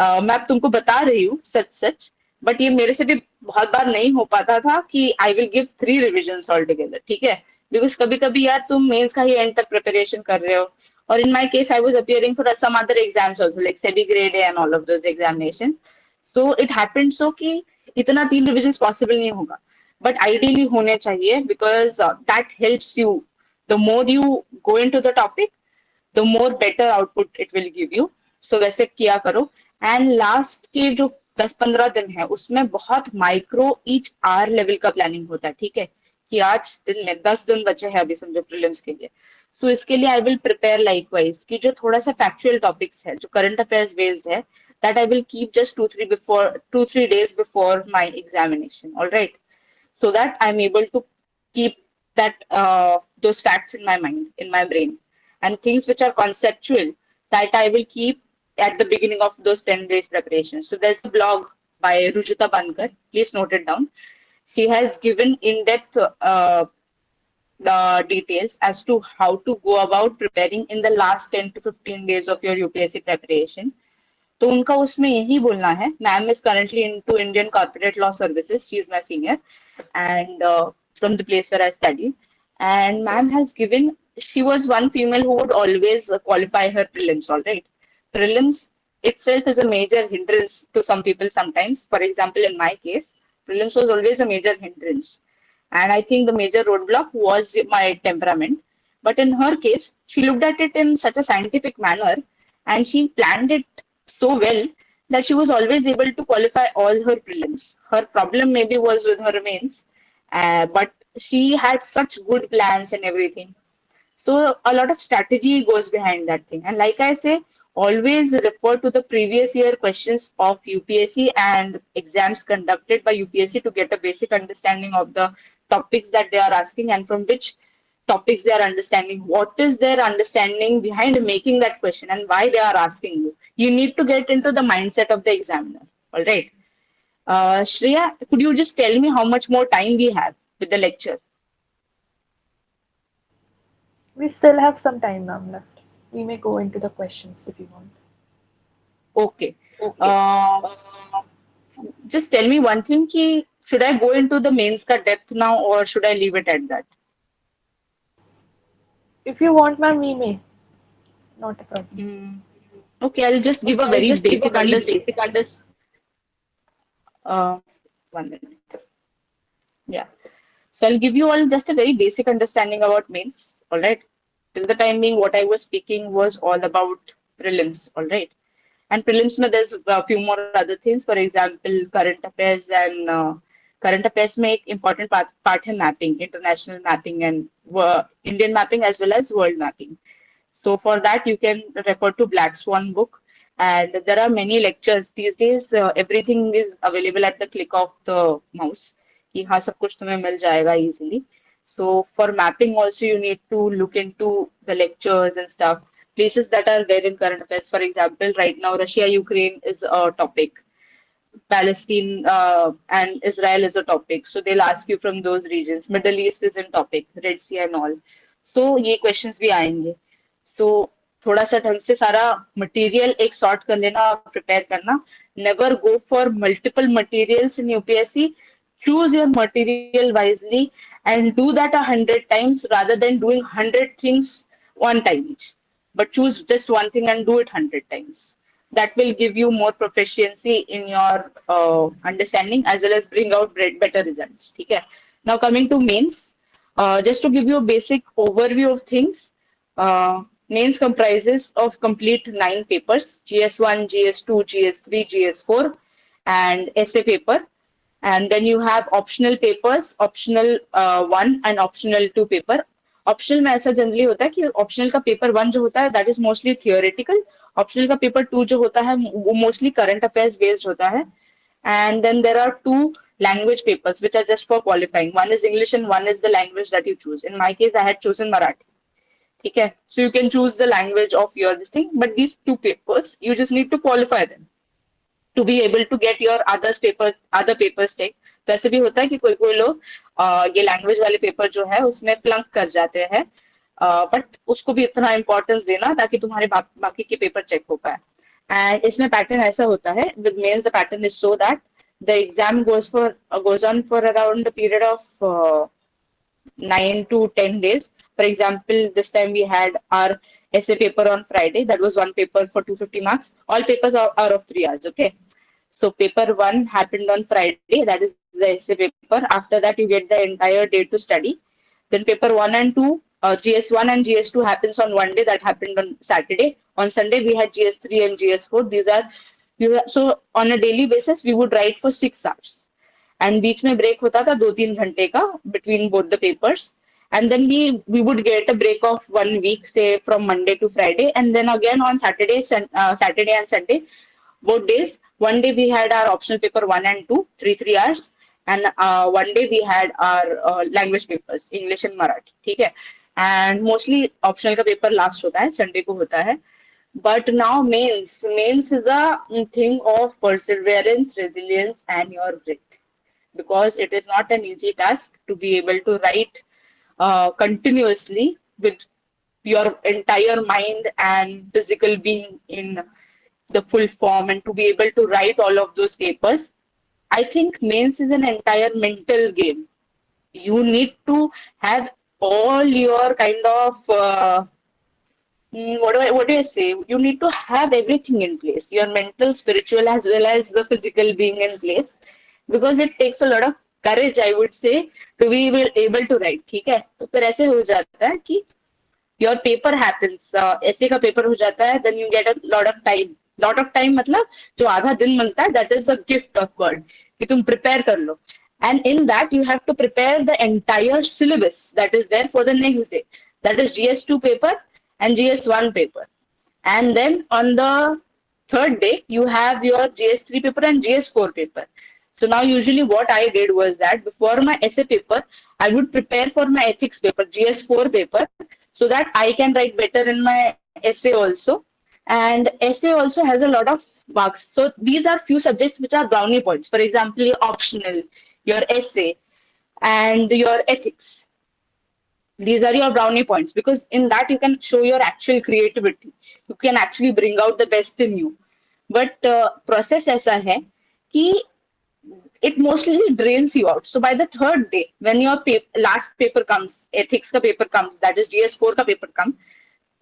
मैं अब तुमको बता रही हूँ सच सच, बट ये मेरे से भी बहुत बार नहीं हो पाता था कि I will give 3 revisions all together. ठीक है, बिकॉज कभी कभी यार तुम मेंस का ही एंड तक प्रिपरेशन कर रहे हो, और in my case I was appearing for some other exams also like SEBI grade and all of those examinations. So it happened so कि इतना 3 रिविजन्स पॉसिबल नहीं होगा, बट आइडियली होने चाहिए because that helps you. The more you go into the topic, the more better output it will give you. So वैसे किया करो. And last के जो 10-15 दिन है उसमें बहुत माइक्रो ईच आर लेवल का प्लानिंग होता है. ठीक है, कि आज दिन में 10 दिन बचे हैं अभी समझो प्रीलिम्स के लिए. तो इसके लिए आई विल प्रिपेयर लाइकवाइज कि जो थोड़ा सा फैक्चुअल टॉपिक्स है जो करंट अफेयर्स बेस्ड है, that I will keep just 2-3 days before my examination. All right, so that I'm able to keep that those facts in my mind, in my brain, and things which are conceptual that I will keep at the beginning of those 10 days preparation. So there's a blog by Rujita Bankar. Please note it down. She has given in-depth the details as to how to go about preparing in the last 10 to 15 days of your UPSC preparation. तो उनका उसमें यही बोलना है. Ma'am is currently into Indian corporate law services. She is my senior, and from the place where I studied. And ma'am has given. She was one female who would always qualify her prelims. All right, prelims itself is a major hindrance to some people sometimes. For example, in my case, prelims was always a major hindrance. And I think the major roadblock was my temperament. But in her case, she looked at it in such a scientific manner and she planned it so well that she was always able to qualify all her prelims. Her problem maybe was with her mains, but she had such good plans and everything. So a lot of strategy goes behind that thing. And like I say, always refer to the previous year questions of UPSC and exams conducted by UPSC to get a basic understanding of the topics that they are asking and from which topics they are understanding. What is their understanding behind making that question and why they are asking you. You need to get into the mindset of the examiner. All right. Shreya, could you just tell me how much more time we have with the lecture? We still have some time, ma'am, left. We may go into the questions if you want. Okay. Uh, just tell me one thing, ki, should I go into the mains ka depth now or should I leave it at that? If you want, ma'am, we may. Not a problem. Mm, okay, I'll just give a Okay, I'll very just give a basic very basic uh, 1 minute. Yeah. So I'll give you all just a very basic understanding about mains. All right. Till the time being, what I was speaking was all about prelims. All right. And prelims में there's a few more other things. For example, current affairs and current affairs में एक important part है mapping, international mapping and Indian mapping as well as world mapping. So for that, you can refer to Black Swan book. And there are many lectures these days. Everything is available at the click of the mouse. कि हाँ सब कुछ तुम्हें मिल जाएगा easily. So for mapping also you need to look into the lectures and stuff. Places that are there in current affairs. For example, right now Russia Ukraine is a topic. Palestine and Israel is a topic. So they'll ask you from those regions. Middle East is in topic, Red Sea and all. So ये questions भी आएंगे. तो थोड़ा सा ढंग से सारा material एक सॉर्ट कर लेना और प्रिपेयर करना. Never go for multiple materials in UPSC. Choose your material wisely and do that 100 times rather than doing 100 things one time each. But choose just one thing and do it 100 times. That will give you more proficiency in your understanding as well as bring out better results. Okay. Now coming to mains, just to give you a basic overview of things, mains comprises of complete 9 papers: GS1, GS2, GS3, GS4, and essay paper. And then you have optional papers, optional 1 and optional 2 paper. Optional में ऐसा generally होता है कि optional का paper 1 जो होता है that is mostly theoretical. Optional का पेपर 2 जो होता है वो मोस्टली करंट अफेयर्स बेस्ड होता है. And then there are 2 language papers which are just for qualifying. One is English and one is the language that you choose. In my case, I had chosen Marathi. Okay, so you can choose the language of your this thing, but these 2 papers, you just need to qualify them to be able to get your other papers take. तो ऐसे भी होता है कि कोई कोई लोग ये लैंग्वेज वाले पेपर जो है उसमें प्लंक कर जाते हैं, बट उसको भी इतना इम्पोर्टेंस देना ताकि तुम्हारे बाकी के पेपर चेक हो पाए. एंड इसमें पैटर्न ऐसा होता है with mains. The pattern is so that the exam goes on for around a period of 9 to 10 days. For example, this time we had our essay paper on Friday. That was one paper for 250 marks. All papers are of 3 hours. Okay. So paper 1 happened on Friday. That is the essay paper. After that, you get the entire day to study. Then paper 1 and 2, GS1 and GS2 happens on one day. That happened on Saturday. On Sunday, we had GS3 and GS4. These are so on a daily basis, we would write for 6 hours. And बीच में break होता था 2-3 घंटे का between both the papers. And then we would get a break of 1 week, say from Monday to Friday, and then again on Saturday and Sunday, both days. One day we had our optional paper 1 and 2, 3 3 hours, and one day we had our language papers, English and Marathi. ठीक है. And mostly optional का paper last होता है, Sunday को होता है. But now mains is a thing of perseverance, resilience, and your grit. because it is not an easy task to be able to write continuously with your entire mind and physical being in the full form, and to be able to write all of those papers. I think mains is an entire mental game. You need to have all your kind of what do I say? You need to have everything in place, your mental, spiritual, as well as the physical being in place, because it takes a lot of courage, I would say, to be able to write. ठीक है, तो फिर ऐसे हो जाता है कि your paper happens, ऐसे का पेपर हो जाता है, then you get a lot of time मतलब जो आधा दिन मिलता है, that is a gift of God कि तुम प्रिपेयर कर लो. And in that you have to prepare the entire syllabus that is there for the next day, that is GS2 paper and GS1 paper. And then on the third day, you have your GS3 paper and GS4 paper. So now usually what I did was that before my essay paper, I would prepare for my ethics paper, GS4 paper, so that I can write better in my essay also. And essay also has a lot of marks. So these are few subjects which are brownie points. For example, your optional, your essay, and your ethics. These are your brownie points, because in that you can show your actual creativity. You can actually bring out the best in you. But process ऐसा है कि it mostly drains you out. So by the third day, when your last paper comes, ethics का paper comes, that is GS4 का paper comes,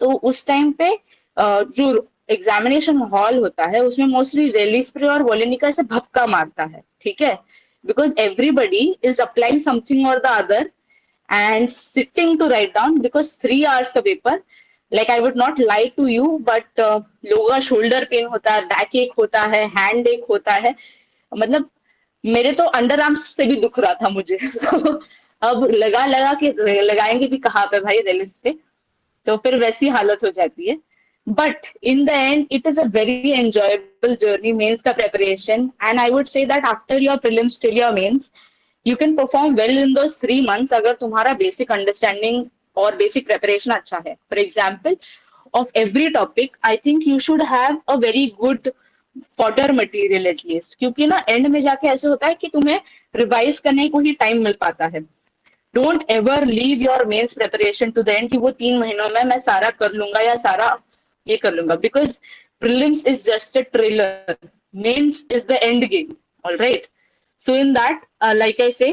तो उस time पे जो examination hall होता है उसमें मोस्टली रेली स्प्रे और वोलिनिका से भपका मारता है. ठीक है, because everybody is applying something और the other and sitting to write down, because 3 hours का पेपर, like I would not lie to you, but लोगों का शोल्डर पेन होता है, बैक एक होता है, हैंड एक होता है, मतलब मेरे तो अंडर आर्म्स से भी दुख रहा था मुझे. तो अब लगा लगा के लगाएंगे भी कहाँ पे भाई, रेलिस पे, तो फिर वैसी हालत हो जाती है. But in the end it is a very enjoyable journey, mains का preparation. And I would say that after your prelims till your mains you can perform well in those 3 months अगर तुम्हारा basic understanding और basic preparation अच्छा है. For example, of every topic, I think you should have a very good fodder material at least, क्योंकि ना end में जाके ऐसे होता है कि तुम्हें revise करने को ही time मिल पाता है. Don't ever leave your mains preparation to the end कि वो 3 महीनों में मैं सारा कर लूंगा या सारा ये कर लूंगा, because prelims is just a trailer, mains is the end game. All right. So in that, like I say,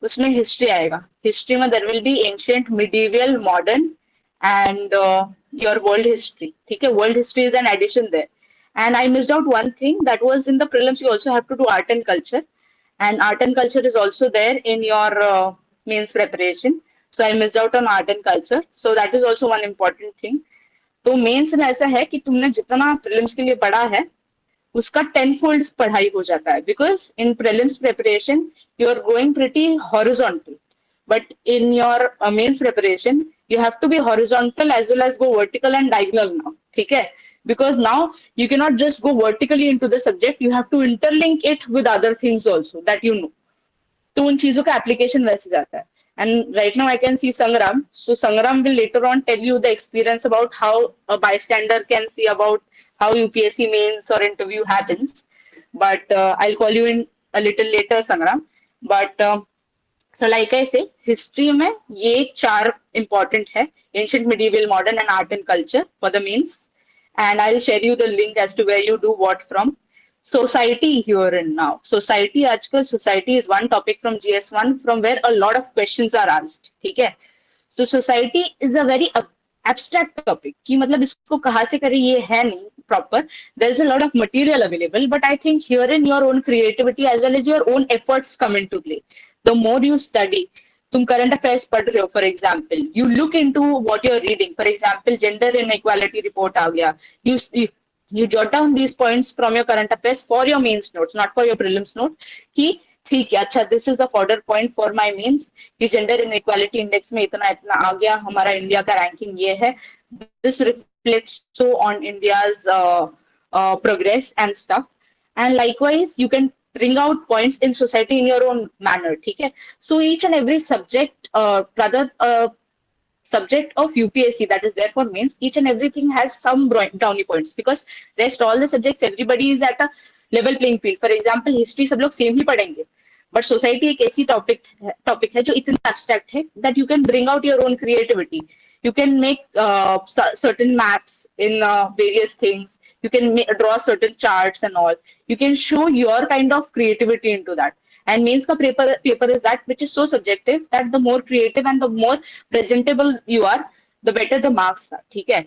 उसमें history आएगा. History में there will be ancient, medieval, modern, and your world history. ठीक है, world history is an addition there. And I missed out one thing that was in the prelims. You also have to do art and culture, and art and culture is also there in your mains preparation. So I missed out on art and culture. So that is also one important thing. तो mains में ऐसा है कि तुमने जितना prelims के लिए पढ़ा है उसका 10 फोल्ड पढ़ाई हो जाता है, because in prelims preparation you are going pretty horizontal, but in your mains preparation you have to be horizontal as well as go vertical and diagonal now. ठीक है, because now you cannot just go vertically into the subject, you have to interlink it with other things also that you know. तो उन चीजों का application वैसे जाता है. And right now I can see Sangram. So Sangram will later on tell you the experience about how a bystander can see about how UPSC mains or interview happens. But I'll call you in a little later, Sangram. But so like I say, history में ये 4 important है: ancient, medieval, modern, and art and culture for the mains. And I'll share you the link as to where you do what from. Society here and now. Society, आजकल society is one topic from GS1 from where a lot of questions are asked. ठीक है, तो society is a very abstract topic कि मतलब इसको कहाँ से करें ये है नहीं proper. There is a lot of material available, but I think herein your own creativity as well as your own efforts come into play. The more you study, तुम current affairs पढ़ रहे हो, for example, you look into what you're reading. For example, gender inequality report आ गया. You jot down these points from your current affairs for your mains notes, not for your prelims note. कि ठीक है, अच्छा, this is a fodder point for my mains कि gender inequality index में इतना इतना आ गया, हमारा इंडिया का रैंकिंग ये है, this reflects so on India's progress and stuff. And likewise you can bring out points in society in your own manner. ठीक है, so each and every subject, rather subject of UPSC that is there for mains, each and everything has some brownie points, because rest all the subjects everybody is at a level playing field. For example, history सब लोग same ही पढ़ेंगे, but society एक ऐसी topic है जो इतना abstract है that you can bring out your own creativity. You can make certain maps in various things. You can draw certain charts and all. You can show your kind of creativity into that. And mains ka paper is that which is so subjective that the more creative and the more presentable you are, the better the marks are. ठीक है.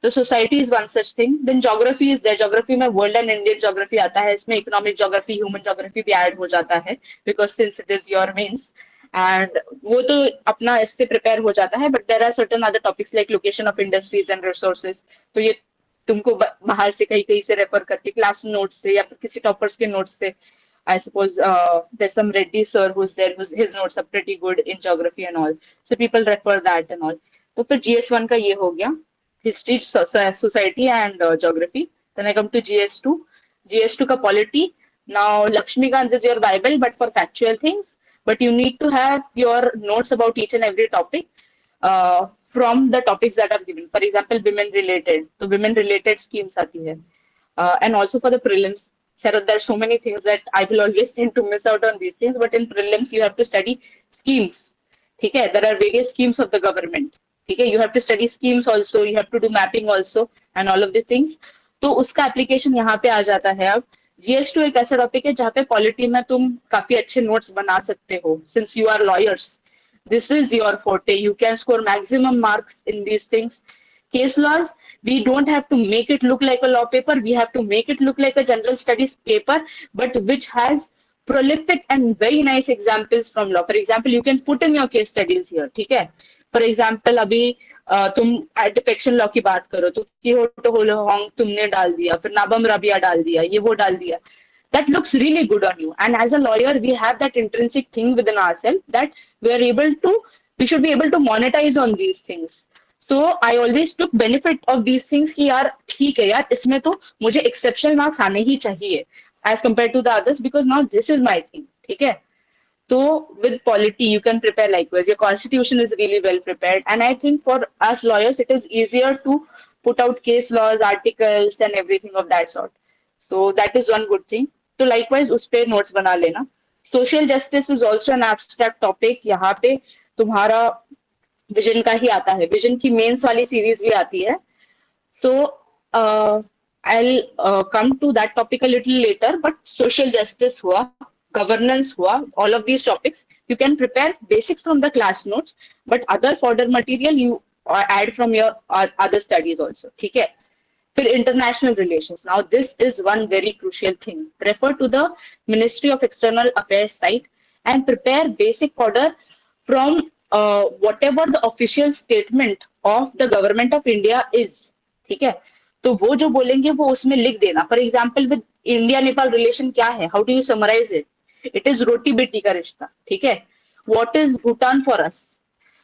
तो society is one such thing. Then geography is there. Geography में world and Indian geography आता है. इसमें economic geography, human geography भी add हो जाता है because since it is your mains. And वो तो अपना इससे प्रिपेयर हो जाता है. But there are certain other topics like location of industries and resources. तो ये तुमको बाहर से कहीं कहीं से रेफर करके क्लास नोट्स से या फिर किसी टॉपर्स के नोट्स से. I suppose there's some Reddy sir who's there, his notes are pretty good in geography and all. So people refer that and all. तो फिर GS1 का ये हो गया, history, society and geography. Then I come to GS2. GS2 का polity. Now Lakshmikant is your Bible, but for factual things. But you need to have your notes about each and every topic from the topics that are given. For example, women related. So women related schemes आती है. And also for the prelims, there are so many things that I will always tend to miss out on these things. But in prelims, you have to study schemes. Okay, there are various schemes of the government. Okay, you have to study schemes also. You have to do mapping also, and all of these things. तो उसका application यहाँ पे आ जाता है. अब GS2 एक ऐसा topic है जहाँ पे पॉलिटी में तुम काफी अच्छे नोट्स बना सकते हो. Since you are lawyers, this is your forte. You can score maximum marks in these things. Case laws, we don't have to make it look like a law paper. We have to make it look like a general studies paper, but which has prolific and very nice examples from law. For example, you can put in your case studies here. ठीक है. For example, अभी तुम defection law की बात करो तो Kyoto होलोहोंग तुमने डाल दिया, फिर नाबम राबिया डाल दिया, ये वो डाल दिया. That looks really good on you. And as a lawyer, we have that intrinsic thing within ourselves that we should be able to monetize on these things. So I always took benefit of these things कि यार ठीक है यार, इसमें तो मुझे exceptional marks आने ही चाहिए as compared to the others because now this is my thing. ठीक है. So with polity, you can prepare likewise. Your constitution is really well prepared. And I think for us lawyers, it is easier to put out case laws, articles, and everything of that sort. So that is one good thing. तो likewise उस पे notes बना लेना. Social justice is also an abstract topic. यहाँ पे तुम्हारा vision का ही आता है. विजन की मेंस वाली सीरीज भी आती है. So I'll come to that topic a little later. But social justice हुआ, governance हुआ, all of these topics you can prepare basics from the class notes. But other further material you add from your other studies also. ठीक है. For international relations. Now, this is one very crucial thing. Refer to the Ministry of External Affairs site and prepare basic order from whatever the official statement of the government of India is. ठीक है. तो वो जो बोलेंगे वो उसमें लिख देना. For example, with India Nepal relation क्या है? How do you summarize it? It is रोटी बेटी का रिश्ता. ठीक है. What is Bhutan for us?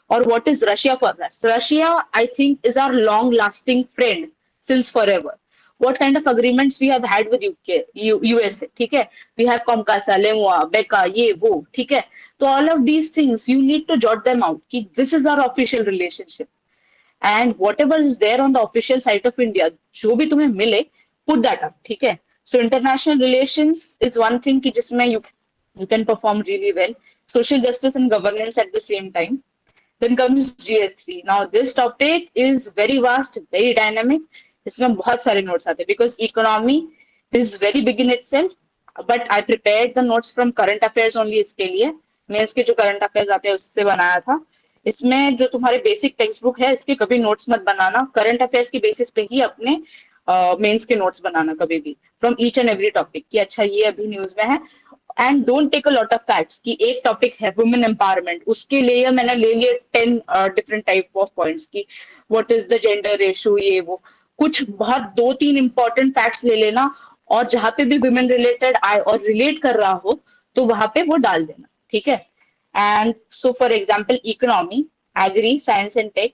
Or what is Russia for us? Russia, I think, is our long-lasting friend since forever. What kind of agreements we have had with USA? ठीक है. We have Comcasa, Lemua, Becca, ये वो. ठीक है. So all of these things you need to jot them out. कि this is our official relationship. And whatever is there on the official site of India, जो भी तुम्हें मिले, put that up. ठीक है. So international relations is one thing कि जिसमें you can perform really well. Social justice and governance at the same time. Then comes GS3. Now this topic is very vast, very dynamic. इसमें बहुत सारे notes आते हैं because economy is very big in itself. But I prepared the notes from current affairs only इसके लिए. मैं इसके जो current affairs आते हैं उससे बनाया था. इसमें जो तुम्हारे बेसिक टेक्स्ट बुक है इसके कभी नोट्स मत बनाना. करंट अफेयर्स की बेसिस पे ही अपने मेंस के नोट्स बनाना कभी भी from each and every topic कि अच्छा ये अभी न्यूज में है. And don't take a lot of facts कि एक टॉपिक है वुमेन एम्पावरमेंट, उसके लिए मैंने ले लिए 10 डिफरेंट टाइप ऑफ पॉइंट्स की what is the gender ratio, ये वो कुछ बहुत 2-3 इंपॉर्टेंट फैक्ट्स ले लेना और जहां पे भी वुमेन रिलेटेड आए और रिलेट कर रहा हो तो वहां पे वो डाल देना. ठीक है. And so, for example, economy, agri, science and tech,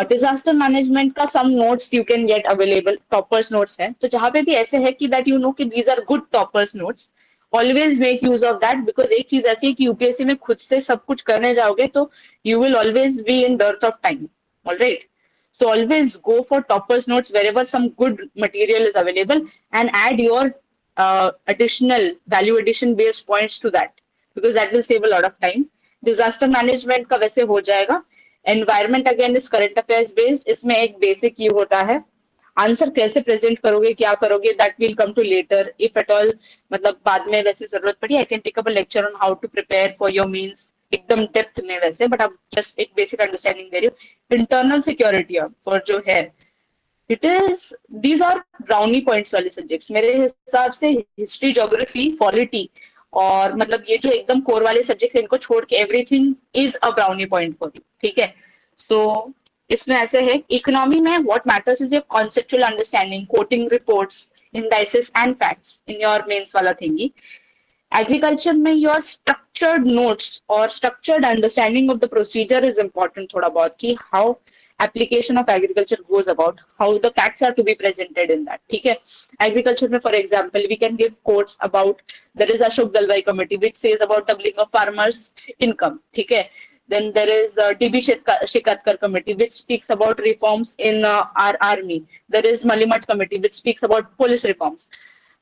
disaster management का some notes you can get available, toppers notes है. तो जहाँ पे भी ऐसे है कि that you know कि these are good toppers notes, always make use of that because एक चीज ऐसी है कि यूपीएससी में खुद से सब कुछ करने जाओगे तो you will always be in dearth of time. All right. So always go for toppers notes wherever some good material is available and add your additional value addition based points to that. because that will save a lot of time. Disaster management का वैसे हो जाएगा. Environment again is current affairs based. इसमें एक basic ये होता है, answer कैसे प्रेजेंट करोगे, क्या करोगे, that will come to later if at all. मतलब बाद में वैसे जरूरत पड़ी, I can take up a lecture on how to prepare for your mains एकदम डेप्थ में वैसे, बट अब जस्ट एक बेसिक अंडरस्टैंडिंग दे रही हूँ. इंटरनल सिक्योरिटी फॉर जो है, it is, these are brownie points वाले सब्जेक्ट्स मेरे हिसाब से. हिस्ट्री, ज्योग्राफी, पॉलिटी और मतलब ये जो एकदम कोर वाले सब्जेक्ट्स, इनको छोड़ के everything is a brownie point for you. ठीक है. सो इसमें ऐसे है, इकोनॉमी में what matters is your conceptual understanding, quoting reports, indices and facts in your mains वाला थिंगी. एग्रीकल्चर में योर स्ट्रक्चर्ड नोट्स और structured understanding of the procedure is important थोड़ा बहुत, कि how application of agriculture goes about, how the facts are to be presented in that. ठीक है. Agriculture में, for example, we can give quotes about, there is Ashok Dalwai committee which says about doubling of farmers income. ठीक है. Then there is DB Shikatkar committee which speaks about reforms in our army. There is Malimat committee which speaks about police reforms.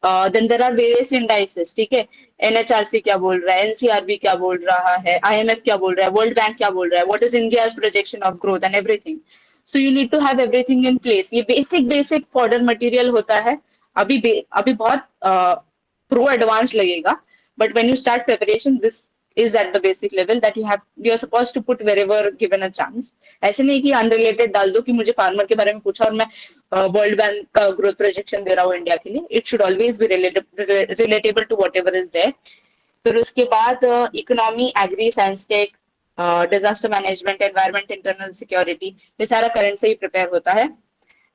Then there are various indices. ठीक है. NHRC क्या बोल रहा है, NCRB क्या बोल रहा है, आईएमएफ क्या बोल रहा है, वर्ल्ड बैंक क्या बोल रहा है, what is India's projection of growth and everything. So you need to have everything in place. ये बेसिक बेसिक फॉर्डर मटेरियल होता है. अभी बहुत प्रो एडवांस लगेगा, but when you start preparation, this is at the basic level that you're supposed to put wherever given a chance. ऐसे नहीं कि unrelated डाल दो कि मुझे फार्मर के बारे में पूछा और मैं वर्ल्ड बैंक का ग्रोथ प्रोजेक्शन दे रहा हूँ इंडिया के लिए. It should always be relatable to whatever is there. फिर उसके बाद economy, agri, science tech, disaster management, environment, internal security, ये सारा करंट से ही प्रिपेयर होता है.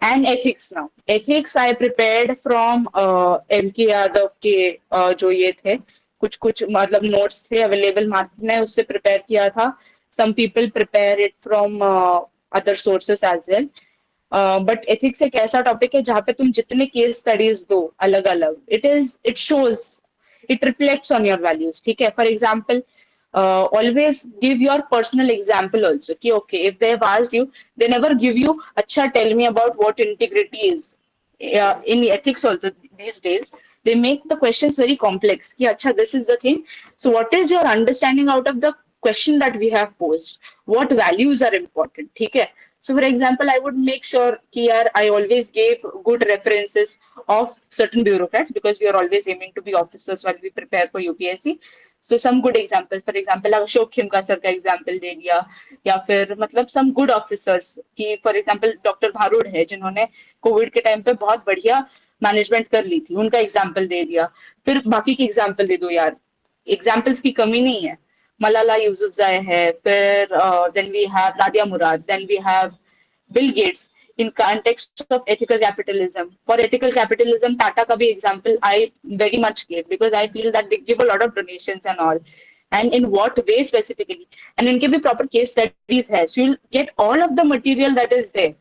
And ethics. Now ethics I prepared from M K. Yadav के जो ये थे, कुछ कुछ मतलब नोट्स थे अवेलेबल मार्केट में, उससे प्रिपेयर किया था. Some people prepare it from other sources as well. But ethics एक ऐसा टॉपिक है जहाँ पे तुम जितने केस स्टडीज दो अलग अलग, it shows, it reflects on your values. ठीक है. For example, always give your personal example also, कि okay, if they have asked you, they never give you, अच्छा tell me about what integrity is. In ethics also these days they make the questions very complex, कि अच्छा this is the thing, so what is your understanding out of the question that we have posed, what values are important. ठीक है. So for example, I would make sure कि यार I always gave good references of certain bureaucrats, because we are always aiming to be officers while we prepare for UPSC. So some good examples, for example Ashok Khemka sir का example दे दिया, या फिर मतलब some good officers कि for example doctor Bharud है जिन्होंने Covid के टाइम पे बहुत बढ़िया मैनेजमेंट कर ली थी, उनका एग्जाम्पल दे दिया. फिर बाकी की एग्जाम्पल दे दो यार, एग्जाम्पल्स की कमी नहीं है. मलाला यूसुफजई है, फिर then we have Nadia Murad, then we have Bill Gates. In context of ethical capitalism, for ethical capitalism, Tata ka bhi example I very much gave, because I feel that they give a lot of donations and all, and in what way specifically, and इनके भी proper case studies है, so you'll get all of the material that is there.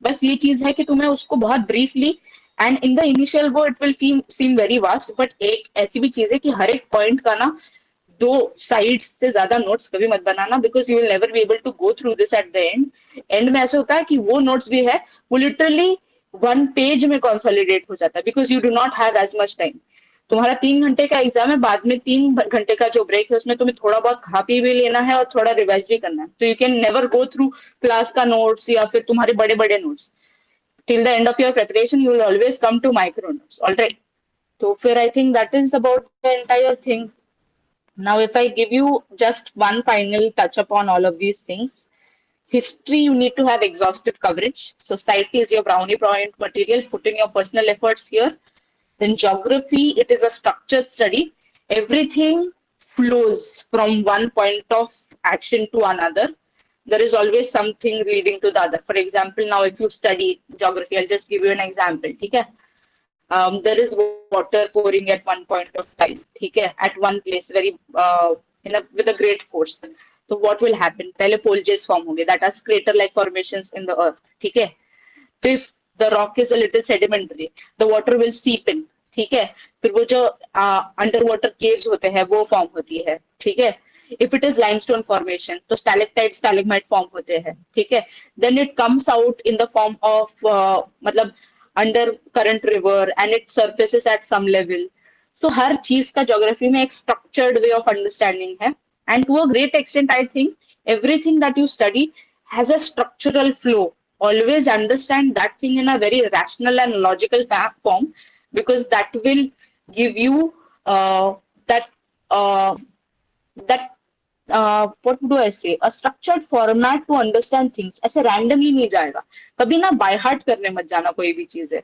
बस ये चीज है कि तुम्हें उसको बहुत briefly, and in the initial go it will seem very vast, but एक ऐसी भी चीज है कि हर एक point का ना 2 साइड्स से ज्यादा नोट्स कभी मत बनाना, because you will never be able to go through this at the end. End में ऐसा होता है कि वो नोट्स भी है, वो लिटरली 1 पेज में कंसोलिडेट हो जाता है, because you do not have as much time. तुम्हारा 3 घंटे का एग्जाम है, बाद में 3 घंटे का जो ब्रेक है उसमें तुम्हें थोड़ा बहुत खा पी भी लेना है और थोड़ा रिवाइज भी करना है. तो you can never go through class का नोट्स या फिर तुम्हारे बड़े बड़े notes. Till the end of your preparation you will always come to micro notes. Alright. तो फिर I think that is about the entire thing. Now, if I give you just one final touch upon all of these things, history, you need to have exhaustive coverage. Society is your brownie point material, putting your personal efforts here. Then geography, it is a structured study. Everything flows from one point of action to another. There is always something leading to the other. For example, now if you study geography, I'll just give you an example. Okay? There is water pouring at one point of time, ठीक है, at one place, very with a great force. So what will happen? पहले polges form होंगे, that are crater-like formations in the earth. ठीक है. If the rock is a little sedimentary, the water will seep in. ठीक है. फिर वो जो underwater caves होते हैं वो form होती है. ठीक है. If it is limestone formation, तो stalactite, stalagmite form होते हैं. ठीक है. Then it comes out in the form of मतलब under current river, and it surfaces at some level. So हर चीज का ज्योग्राफी में एक structured way of understanding है, and to a great extent I think everything that you study has a structural flow. Always understand that thing in a very rational and logical form, because that will give you that uh, that what do I say, a structured format to understand things. ऐसे randomly नहीं जाएगा कभी ना, by heart करने मत जाना कोई भी चीज है.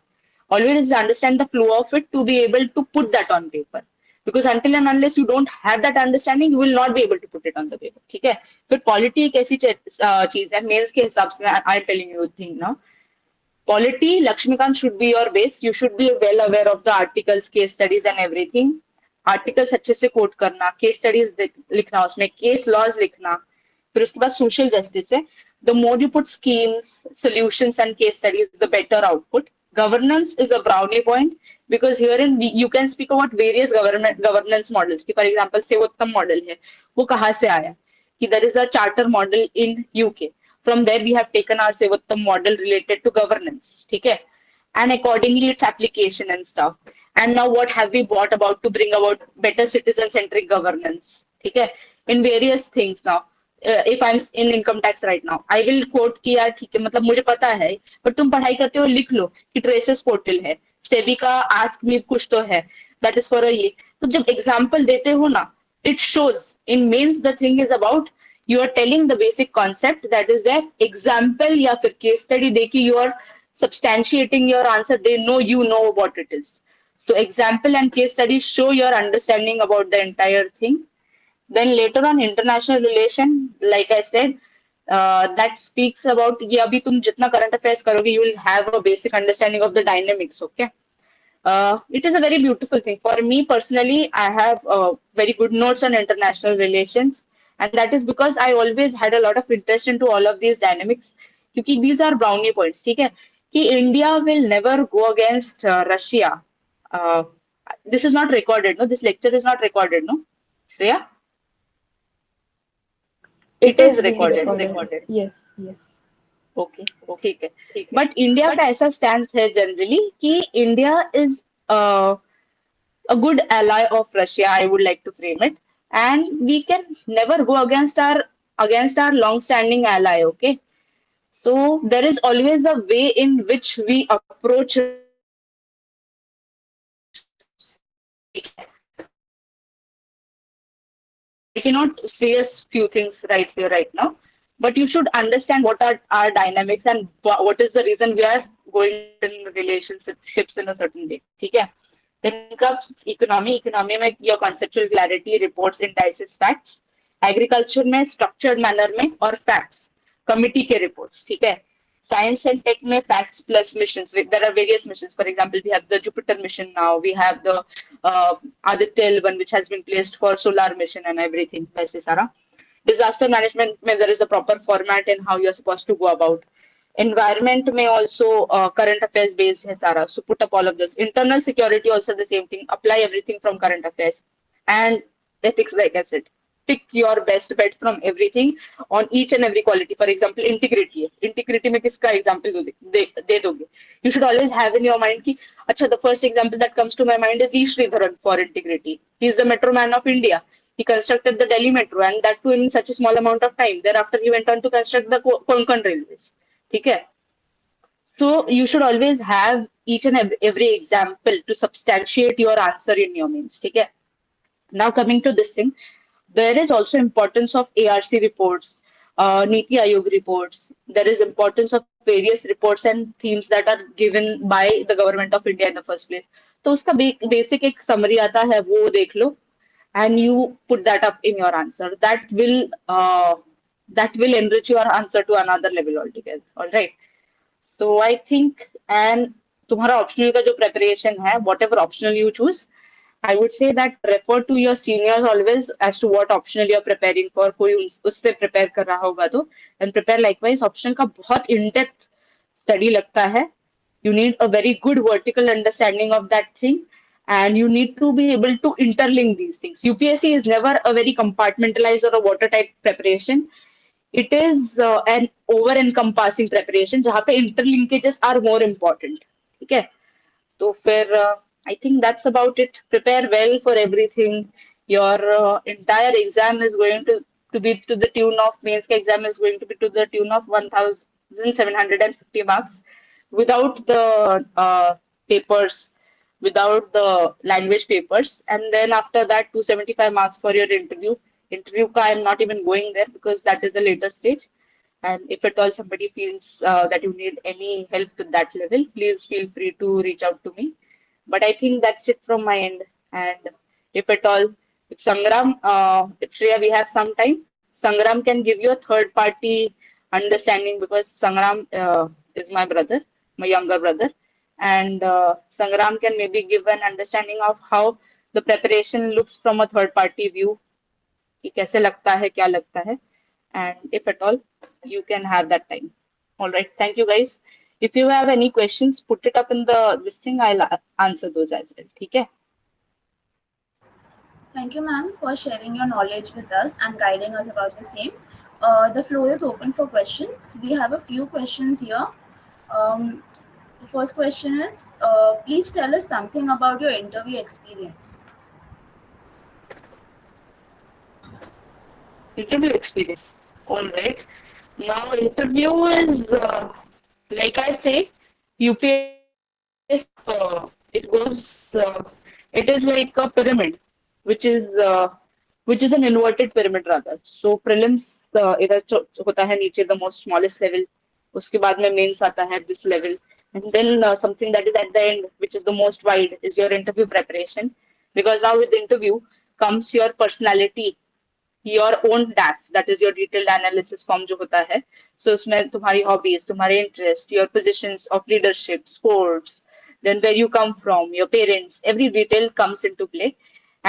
Always understand the flow of it to be able to put that on paper, because until and unless you don't have that understanding you will not be able to put it on the paper. ठीक है. फिर polity एक ऐसी चीज है mains के हिसाब से, I am telling you thing now. Polity, Lakshmikant should be your base. You should be well aware of the articles, case studies and everything. Articles अच्छे से कोट करना, case studies लिखना, उसमें case laws लिखना. फिर उसके बाद social justice है. The more you put schemes, solutions and case studies, the better output. Governance is a brownie point, because herein you can speak about various governance models. कि for example Sevottam model है, वो कहाँ से आया? कि there is a charter model in UK. From there, we have taken our Sevottam model related to governance. Okay? And accordingly, its application and stuff. And now, what have we brought about to bring about better citizen centric governance? Okay? In various things now. If I'm in income tax right now, I will quote कि यार ठीक है, मतलब मुझे पता है, but तुम पढ़ाई करते हो लिख लो कि ट्रेसेस पोर्टल है, सेबी का आस्क मी कुछ तो है, दैट इज फॉर अ ये. तो जब एग्जाम्पल देते हो ना, it shows. In mains the thing is about you are telling the basic concept, that is that example या फिर case study देके you are substantiating your answer. They know you know what it is. So example and case study show your understanding about the entire thing. Then later on international relation, like I said, that speaks about ये अभी तुम जितना current affairs करोगे you will have a basic understanding of the dynamics. Okay. It is a very beautiful thing. For me personally, I have very good notes on international relations, and that is because I always had a lot of interest into all of these dynamics. Because these are brownie points. ठीक है? कि India will never go against Russia. Uh, this is not recorded, no? This lecture is not recorded, no? Shreya? It It is is being recorded. recorded. Yes, yes. Okay ठीक है. But India का ऐसा stand है generally कि India is a good ally of Russia, I would like to frame it, and we can never go against our long-standing ally. Okay, so there is always a way in which we approach I cannot say a few things right here, right now, but you should understand what are our dynamics and what is the reason we are going in relationships in a certain way. ठीक है? Then comes economy. Economy में your conceptual clarity, reports, indices, facts. Agriculture में structured manner में और facts. Committee के reports. ठीक है? Science and tech में facts plus missions. There are various missions. For example, we have the Jupiter mission now. We have the Aditya L1, which has been placed for solar mission and everything. वैसे सारा. Disaster management में there is a proper format in how you're supposed to go about. Environment may also current affairs based है सारा. So put up all of this. Internal security also the same thing. Apply everything from current affairs. And ethics, like I said. Pick your best bet from everything on each and every quality. For example, integrity. Integrity में किसका example दे दोगे? You should always have in your mind कि अच्छा, the first example that comes to my mind is E. Sridharan for integrity. He is the Metro Man of India. He constructed the Delhi Metro, and that too in such a small amount of time. Thereafter, he went on to construct the Konkan Railways. ठीक है? So you should always have each and every example to substantiate your answer in your mains. ठीक है? Now coming to this thing, there is also importance of ARC reports, Niti Aayog reports. There is importance of various reports and themes that are given by the government of India in the first place. तो उसका basic एक summary आता है, वो देख लो, and you put that up in your answer. That will enrich your answer to another level altogether. All right. So I think, and तुम्हारा optional का जो preparation है, whatever optional you choose, I would say that refer to your seniors always as to what optional you're preparing for. कोई उससे prepare कर रहा होगा तो, and prepare likewise. Optional का बहुत in-depth study लगता है. You need a very good vertical understanding of that thing, and you need to be able to interlink these things. UPSC is never a very compartmentalized or a watertight preparation. It is an over-encompassing preparation जहाँ पे interlinkages are more important. ठीक है? तो फिर I think that's about it. Prepare well for everything. Your entire exam is going to be to the tune of mains ka exam is going to be to the tune of 1,750 marks without the papers, without the language papers. And then after that, 275 marks for your interview. Interview ka I'm not even going there because that is a later stage. And if at all somebody feels that you need any help with that level, please feel free to reach out to me. But I think that's it from my end. And if at all, if Sangram, if Shreya, we have some time, Sangram can give you a third party understanding because Sangram is my brother, my younger brother. And Sangram can maybe give an understanding of how the preparation looks from a third party view कि कैसे लगता है क्या लगता है and if at all you can have that time. All right, thank you guys. If you have any questions, put it up in the this thing. I'll answer those as well. ठीक है? Thank you, ma'am, for sharing your knowledge with us and guiding us about the same. The floor is open for questions. We have a few questions here. Um, the first question is, please tell us something about your interview experience. Interview experience. All right. Now interview is like I say, UPSC it goes it is like a pyramid, which is uh, which is an inverted pyramid rather. So prelims इधर होता है नीचे the most smallest level. उसके बाद में mains आता है this level. And then something that is at the end, which is the most wide, is your interview preparation. Because now with the interview comes your personality, your own डैफ that is your detailed analysis form जो होता है सो उसमें तुम्हारी hobbies तुम्हारे interest your positions of leadership sports then where you come from your parents every detail comes into play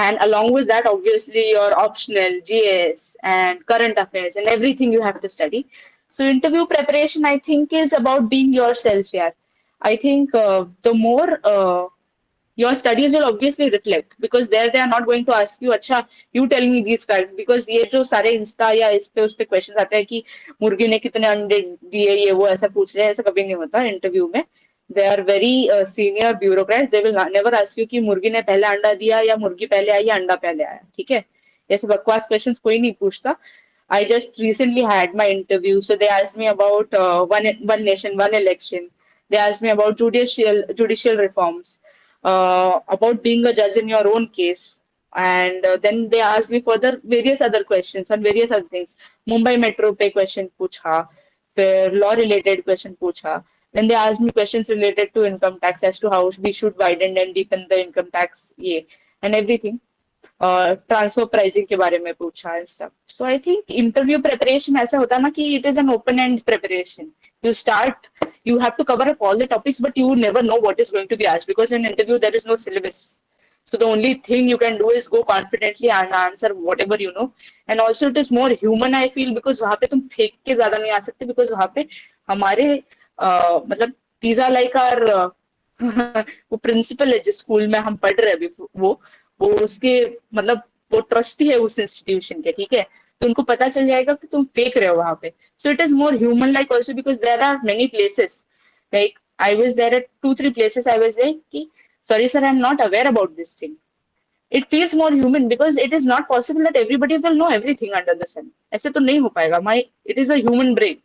and along with that obviously your optional gas and current affairs and everything you have to study so interview preparation I think is about being yourself yeah I think the more your studies will obviously reflect because there they are not going to ask you अच्छा you tell me these facts because ये जो सारे Insta या इस पे उस पे question आते हैं कि मुर्गी ने कितने अंडे दिए ये वो ऐसा पूछ रहे हैं ऐसा कभी नहीं होता इंटरव्यू में they are very senior bureaucrats they will never ask you कि मुर्गी ने पहले अंडा दिया या मुर्गी पहले आई या अंडा पहले आया ठीक है ऐसे बकवास क्वेश्चंस कोई नहीं पूछता I just recently had my interview. So they asked me about one nation, one election. They asked me about judicial reforms, about being a judge in your own case, and then they asked me further various other questions on various other things. Mumbai Metro पे question पूछा, फिर law related question पूछा. Then they asked me questions related to income tax as to how we should widen and deepen the income tax ये and everything. Transfer pricing के बारे में पूछा and stuff so I think interview preparation ऐसा होता है ना कि it is an open and preparation you start you have to cover up all the topics but you never know what is going to be asked because in interview there is no syllabus so the only thing you can do is go confidently and answer whatever you know and also it is more human I feel because वहां पे तुम फेंक के ज्यादा नहीं आ सकते because वहां पे हमारे मतलब these are like our वो प्रिंसिपल है जिस स्कूल में हम पढ़ रहे हैं अभी वो उसके मतलब वो ट्रस्टी है उस इंस्टीट्यूशन के ठीक है तो उनको पता चल जाएगा कि तुम फेंक रहे हो वहां पे so it is more human like also because there are many places like I was there at 2-3 places I was like कि sorry sir I'm not aware about this thing it feels more human because it is not possible that everybody will know everything under the sun ऐसे तो नहीं हो पाएगा my it is a human brain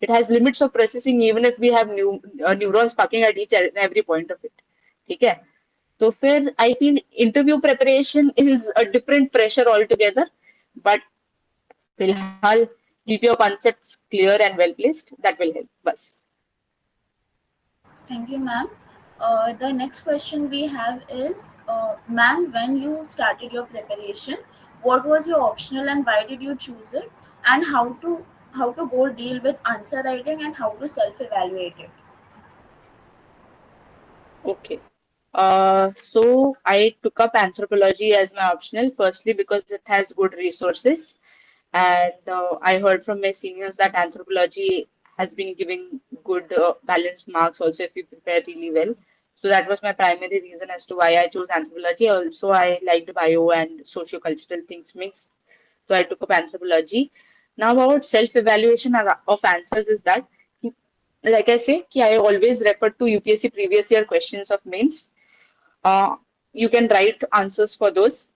it has limits of processing even if we have neurons sparking at each and every point of it ठीक है तो फिर I feel interview preparation is a different pressure all together but फिलहाल keep your concepts clear and well placed that will help बस Thank you, ma'am. The next question we have is, ma'am, when you started your preparation, what was your optional and why did you choose it, and how to go deal with answer writing and how to self evaluate it. Okay. So I took up anthropology as my optional, firstly because it has good resources, and I heard from my seniors that anthropology has been giving good balanced marks also if you prepare really well. So that was my primary reason as to why I chose anthropology. Also, I liked bio and socio-cultural things mixed, so I took up anthropology. Now about self-evaluation of answers is that like I say, I always refer to UPSC previous year questions of mains. You can write answers for those,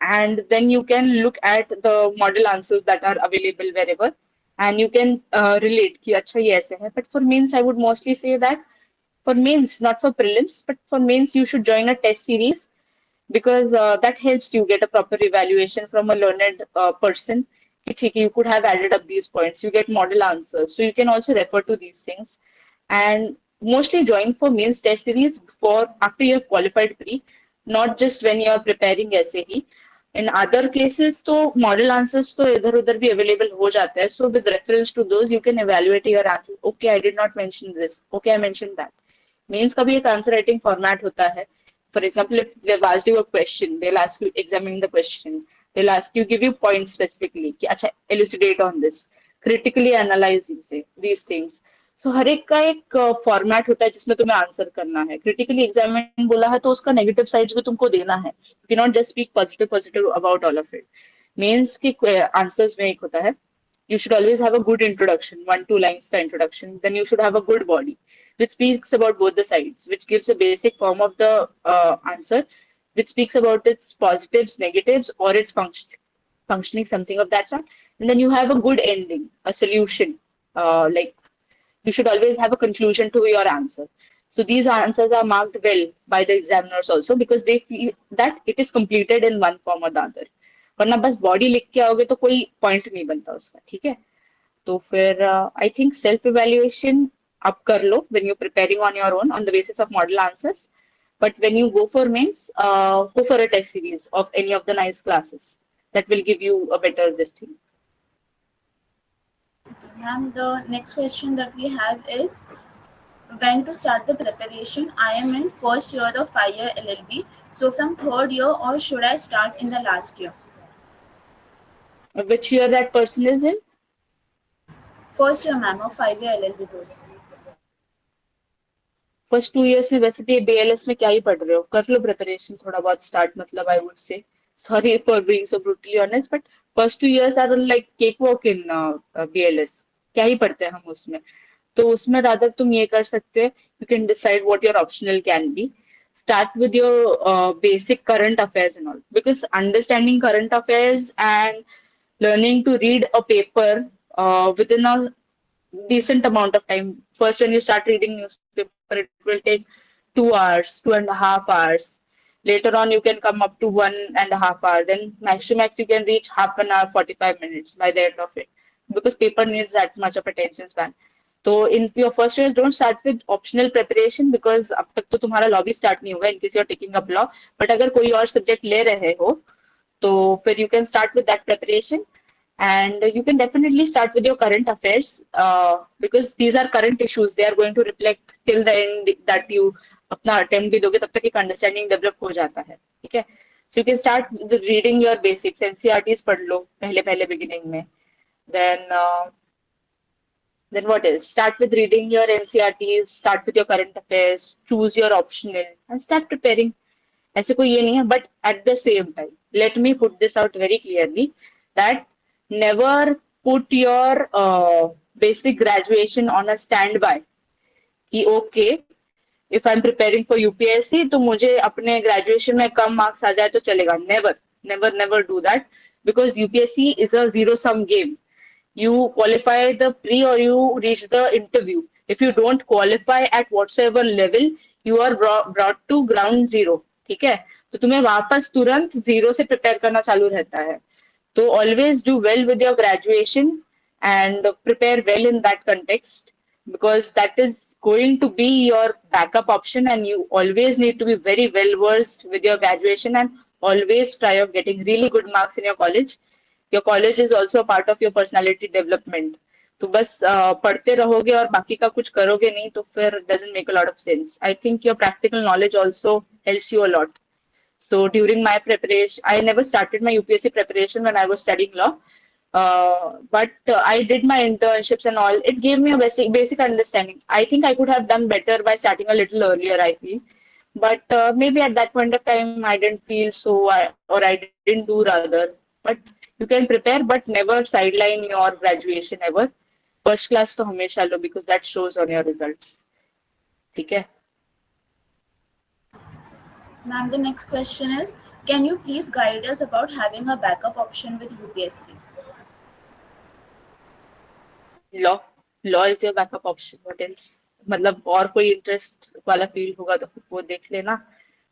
and then you can look at the model answers that are available wherever, and you can relate कि अच्छा ये ऐसे है. But for mains, I would mostly say that for mains, not for prelims, but for mains, you should join a test series because that helps you get a proper evaluation from a learned person. कि ठीक है, you could have added up these points. You get model answers, so you can also refer to these things, and mostly join for mains test series before after you have qualified pre, not just when you are preparing ऐसे ही. In other cases, तो model answers तो इधर उधर भी available हो जाते हैं. So with reference to those, you can evaluate your answers. Okay, I did not mention this. Okay, I mentioned that. Mains का भी एक आंसर राइटिंग फॉर्मेट होता है. For example, if they've asked you a question, they'll ask you examine the question. They'll ask you, give you points specifically कि अच्छा elucidate on this, critically analyze these things. So हर एक का एक format होता है जिसमें तुम्हें आंसर करना है. क्रिटिकली एग्जामिन बोला है तो उसका नेगेटिव साइड्स भी तुमको देना है. You can not just speak positive positive about all of it. Mains के आंसर्स में एक होता है, you should always have a good introduction, 1-2 lines ka introduction. Then you should have a good body, which speaks about both the sides, which gives a basic form of the answer, which speaks about its positives, negatives, or its functioning, something of that sort. And then you have a good ending, a solution. Like you should always have a conclusion to your answer. So these answers are marked well by the examiners also because they feel that it is completed in one form or the other. वरना बस body लिख के आओगे तो कोई point नहीं बनता उसका. ठीक है, तो फिर आई थिंक सेल्फ इवेल्युएशन आप कर लो when you preparing on your own on the basis of model answers. But when you go for mains, go for a test series of any of the nice classes. That will give you a better this thing. Ma'am, the next question that we have is when to start the preparation. I am in first year of 5-year LLB. So from third year or should I start in the last year? Which year that person is in? First year, ma'am, of 5-year LLB course. First 2 years में वैसे भी BLS में क्या ही पढ़ रहे हो, कर लो preparation थोड़ा बहुत स्टार्ट. मतलब I would say sorry for being so brutally honest, but first 2 years are like cake walk in BLS. क्या ही पढ़ते हैं हम उसमें. तो उसमें रादर तुम ये कर सकते हो, you can decide what your optional can be. Start with your basic current affairs and all, because understanding current affairs and learning to read a paper within a decent amount of time. First, when you start reading newspaper, it will take 2 hours, 2.5 hours. Later on, you can come up to 1.5 hours. Then max to max, you can reach half an hour, 45 minutes by the end of it, because paper needs that much of attention span. तो in your first year don't start with optional preparation because अब तक तो तुम्हारा law भी start नहीं होगा in case you are taking up law. But अगर कोई और सब्जेक्ट ले रहे हो तो फिर you can start with that preparation. And you can definitely start with your current affairs because these are current issues. They are going to reflect till the end that you अपना attempt भी दोगे तब तक एक understanding develop हो जाता है. ठीक है, so you can start with reading your basics. NCERTs पढ़ लो पहले पहले बिगिनिंग में. Then what else? Start with reading your NCRTs, start with your current affairs, choose your optional, and start preparing. ऐसे कोई ये नहीं है, but at the same time, let me put this out very clearly that never put your basic graduation on a standby. कि okay, if I'm preparing for UPSC, तो मुझे अपने graduation में कम marks आ जाए तो चलेगा. Never, never, never do that because UPSC is a zero-sum game. You qualify the pre or you reach the interview. If you don't qualify at whatsoever level, you are brought to ground zero. ठीक है, तो तुम्हें वापस तुरंत zero से prepare करना चालू रहता है. तो always do well with your graduation and prepare well in that context because that is going to be your backup option, and you always need to be very well versed with your graduation and always try of getting really good marks in your college. Your college is also a part of your personality development. तो बस पढ़ते रहोगे और बाकी का कुछ करोगे नहीं तो फिर doesn't make a lot of sense. I think your practical knowledge also helps you a lot. So during my preparation, I never started my UPSC preparation when I was studying law. But I did my internships and all. It gave me a basic understanding. I think I could have done better by starting a little earlier, I feel. But maybe at that point of time, I didn't feel so, or I didn't do rather. But you can prepare, but never sideline your graduation ever. First class तो हमेशा लो because that shows on your results. ठीक है. Ma'am, the next question is, can you please guide us about having a backup option with UPSC? Law law is your backup option, what else? मतलब और कोई interest वाला field होगा तो फिर वो देख लेना,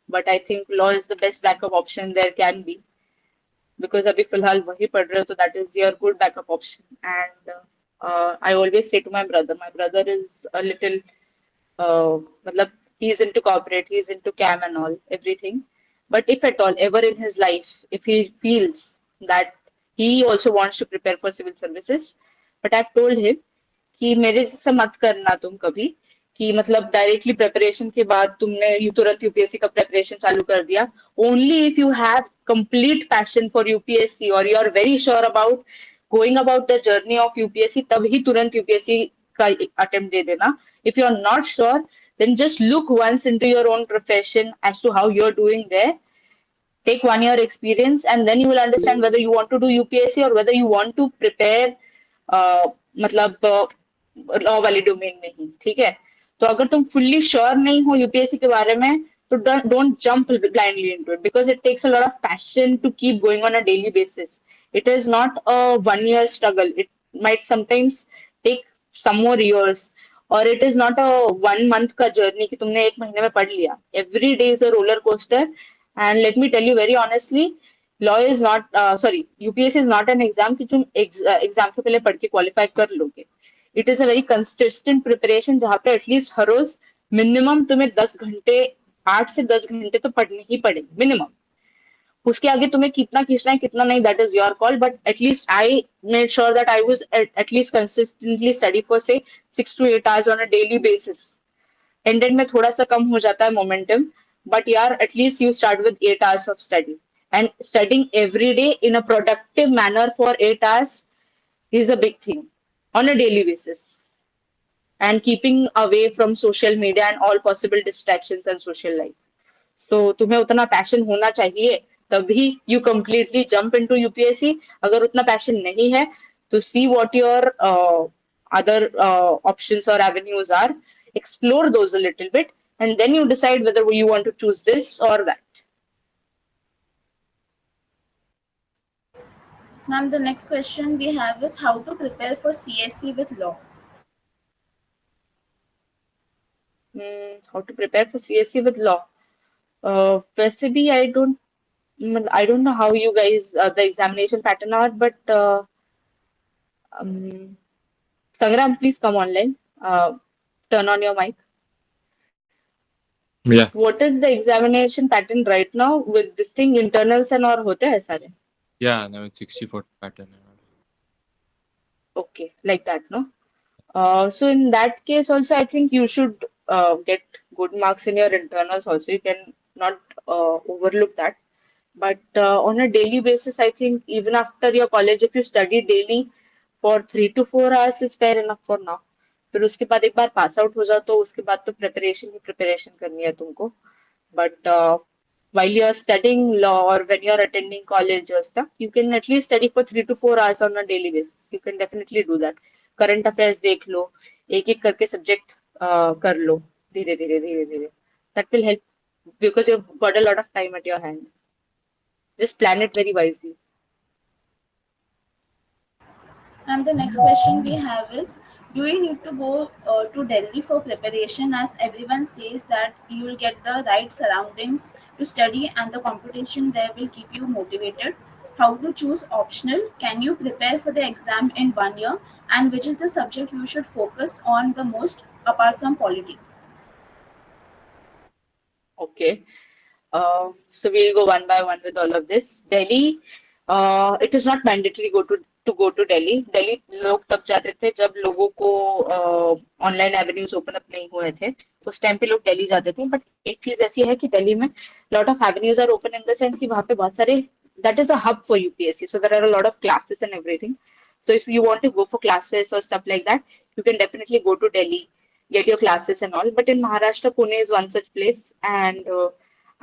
but I think law is the best backup option there can be, because अभी फिलहाल वही पढ़ रहे हो तो that is your good backup option. And I always say to my brother is a little matlab he is into corporate, he is into cam and all everything. But if at all ever in his life, if he feels that he also wants to prepare for civil services, but I've told him कि मेरे जैसा मत करना तुम कभी, कि मतलब directly preparation के बाद तुमने यू तुरंत यूपीएससी का प्रिपरेशन चालू कर दिया. Only if you have complete passion for UPSC और you are very sure about going about the journey of UPSC, तभी तुरंत यूपीएससी का अटेम्प्ट दे देना. If you're not sure, then just look once into your own profession as to how you're doing there. Take 1 year experience, and then you will understand whether you want to do UPSC or whether you want to prepare मतलब law वाली domain में ही. ठीक है, तो अगर तुम fully sure नहीं हो यूपीएससी के बारे में तो don't jump blindly into it, because it takes a lot of passion to keep going on a daily basis. It is not a 1 year struggle. It might sometimes take some more years, और it is not a 1 month का journey कि तुमने एक महीने में पढ़ लिया. Every day is a roller coaster. And let me tell you very honestly, law is not sorry UPSC is not an exam कि तुम एग्जाम के पहले पढ़ के क्वालिफाई कर लोगे. It is a very consistent preparation जहाँ पे एटलीस्ट हर रोज मिनिमम तुम्हें 10 घंटे, 8 से 10 घंटे तो पढ़ने ही पड़ेंगे मिनिमम. उसके आगे तुम्हें कितना खींचना है कितना नहीं, that is your call. But at least I made sure that I was at least consistently study for से 6 to 8 hours on a daily basis. Ended में थोड़ा सा कम हो जाता है मोमेंटम, बट यार at least you start with 8 hours of study. And studying every day in a productive manner for 8 hours is a big thing on a daily basis, and keeping away from social media and all possible distractions and social life. तो तुम्हें उतना passion होना चाहिए तभी you completely jump into UPSC. अगर उतना passion नहीं है तो see what your other options or avenues are, explore those a little bit, and then you decide whether you want to choose this or that. Ma'am, the next question we have is how to prepare for CSC with law. How to prepare for CSC with law? वैसे भी I don't know how you guys the examination pattern are, but um, Sangram, please come online. Turn on your mic. Yeah, What is the examination pattern right now with this thing internals and और होते हैं सारे? yeah, no, it's 60-40 pattern. Okay, like that, no? So in that case also, I think you should get good marks in your internals also. You can not overlook that. But on a daily basis, I think even after your college, if you study daily for 3 to 4 hours is fair enough for now. फिर उसके बाद एक बार pass out हो जाओ तो उसके बाद तो प्रिपरेशन ही प्रिपरेशन करनी है तुमको. But while you're studying law or when you're attending college or stuff, you can at least study for 3 to 4 hours on a daily basis. You can definitely do that. Current affairs देख लो, एक एक करके subject कर लो, धीरे धीरे धीरे धीरे. That will help because you've got a lot of time at your hand. Just plan it very wisely. And the next question we have is, do you need to go to Delhi for preparation, as everyone says that you will get the right surroundings to study and the competition there will keep you motivated? How to choose optional? Can you prepare for the exam in 1 year? And which is the subject you should focus on the most apart from polity? Okay. So we'll go one by one with all of this. Delhi, it is not mandatory go to Delhi. Delhi लोग तब जाते थे जब लोगों को online avenues open up नहीं हुए थे. उस टाइम पे लोग दिल्ली जाते थे. बट एक चीज ऐसी है कि दिल्ली में lot of avenues are open in the sense कि वहाँ पे बहुत सारे, that is a hub for UPSC. So there are a lot of classes and everything. So if you want to go for classes or stuff like that, you can definitely go to Delhi, get your classes and all. But in Maharashtra, Pune is one such place, and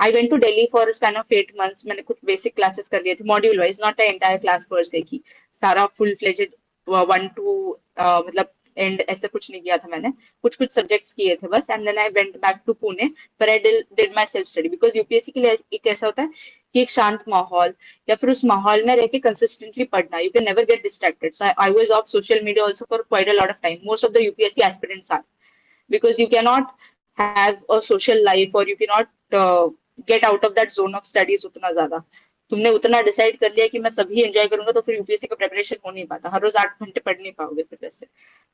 I went to Delhi for a span of 8 months. मैंने कुछ basic classes कर लिए थे module wise, not the entire class per se की सारा full fledged 1 to मतलब and ऐसा कुछ नहीं किया था मैंने, कुछ कुछ सब्जेक्ट्स किए थे बस, and then I went back to Pune पर I did my self study, because UPSC के लिए एक ऐसा होता है कि एक शांत माहौल या फिर उस माहौल में रह के कंसिस्टेंटली पढ़ना, you can never get distracted. So I was off social media also for quite a lot of time. Most of the UPSC aspirants are, because you cannot have a social life or you cannot get out of that zone of studies उतना ज्यादा. तुमने उतना decide कर लिया कि मैं सभी enjoy करूंगा तो फिर यूपीएससी का प्रिपरेशन हो नहीं पाता, हर रोज 8 घंटे पढ़ नहीं पाओगे फिर वैसे.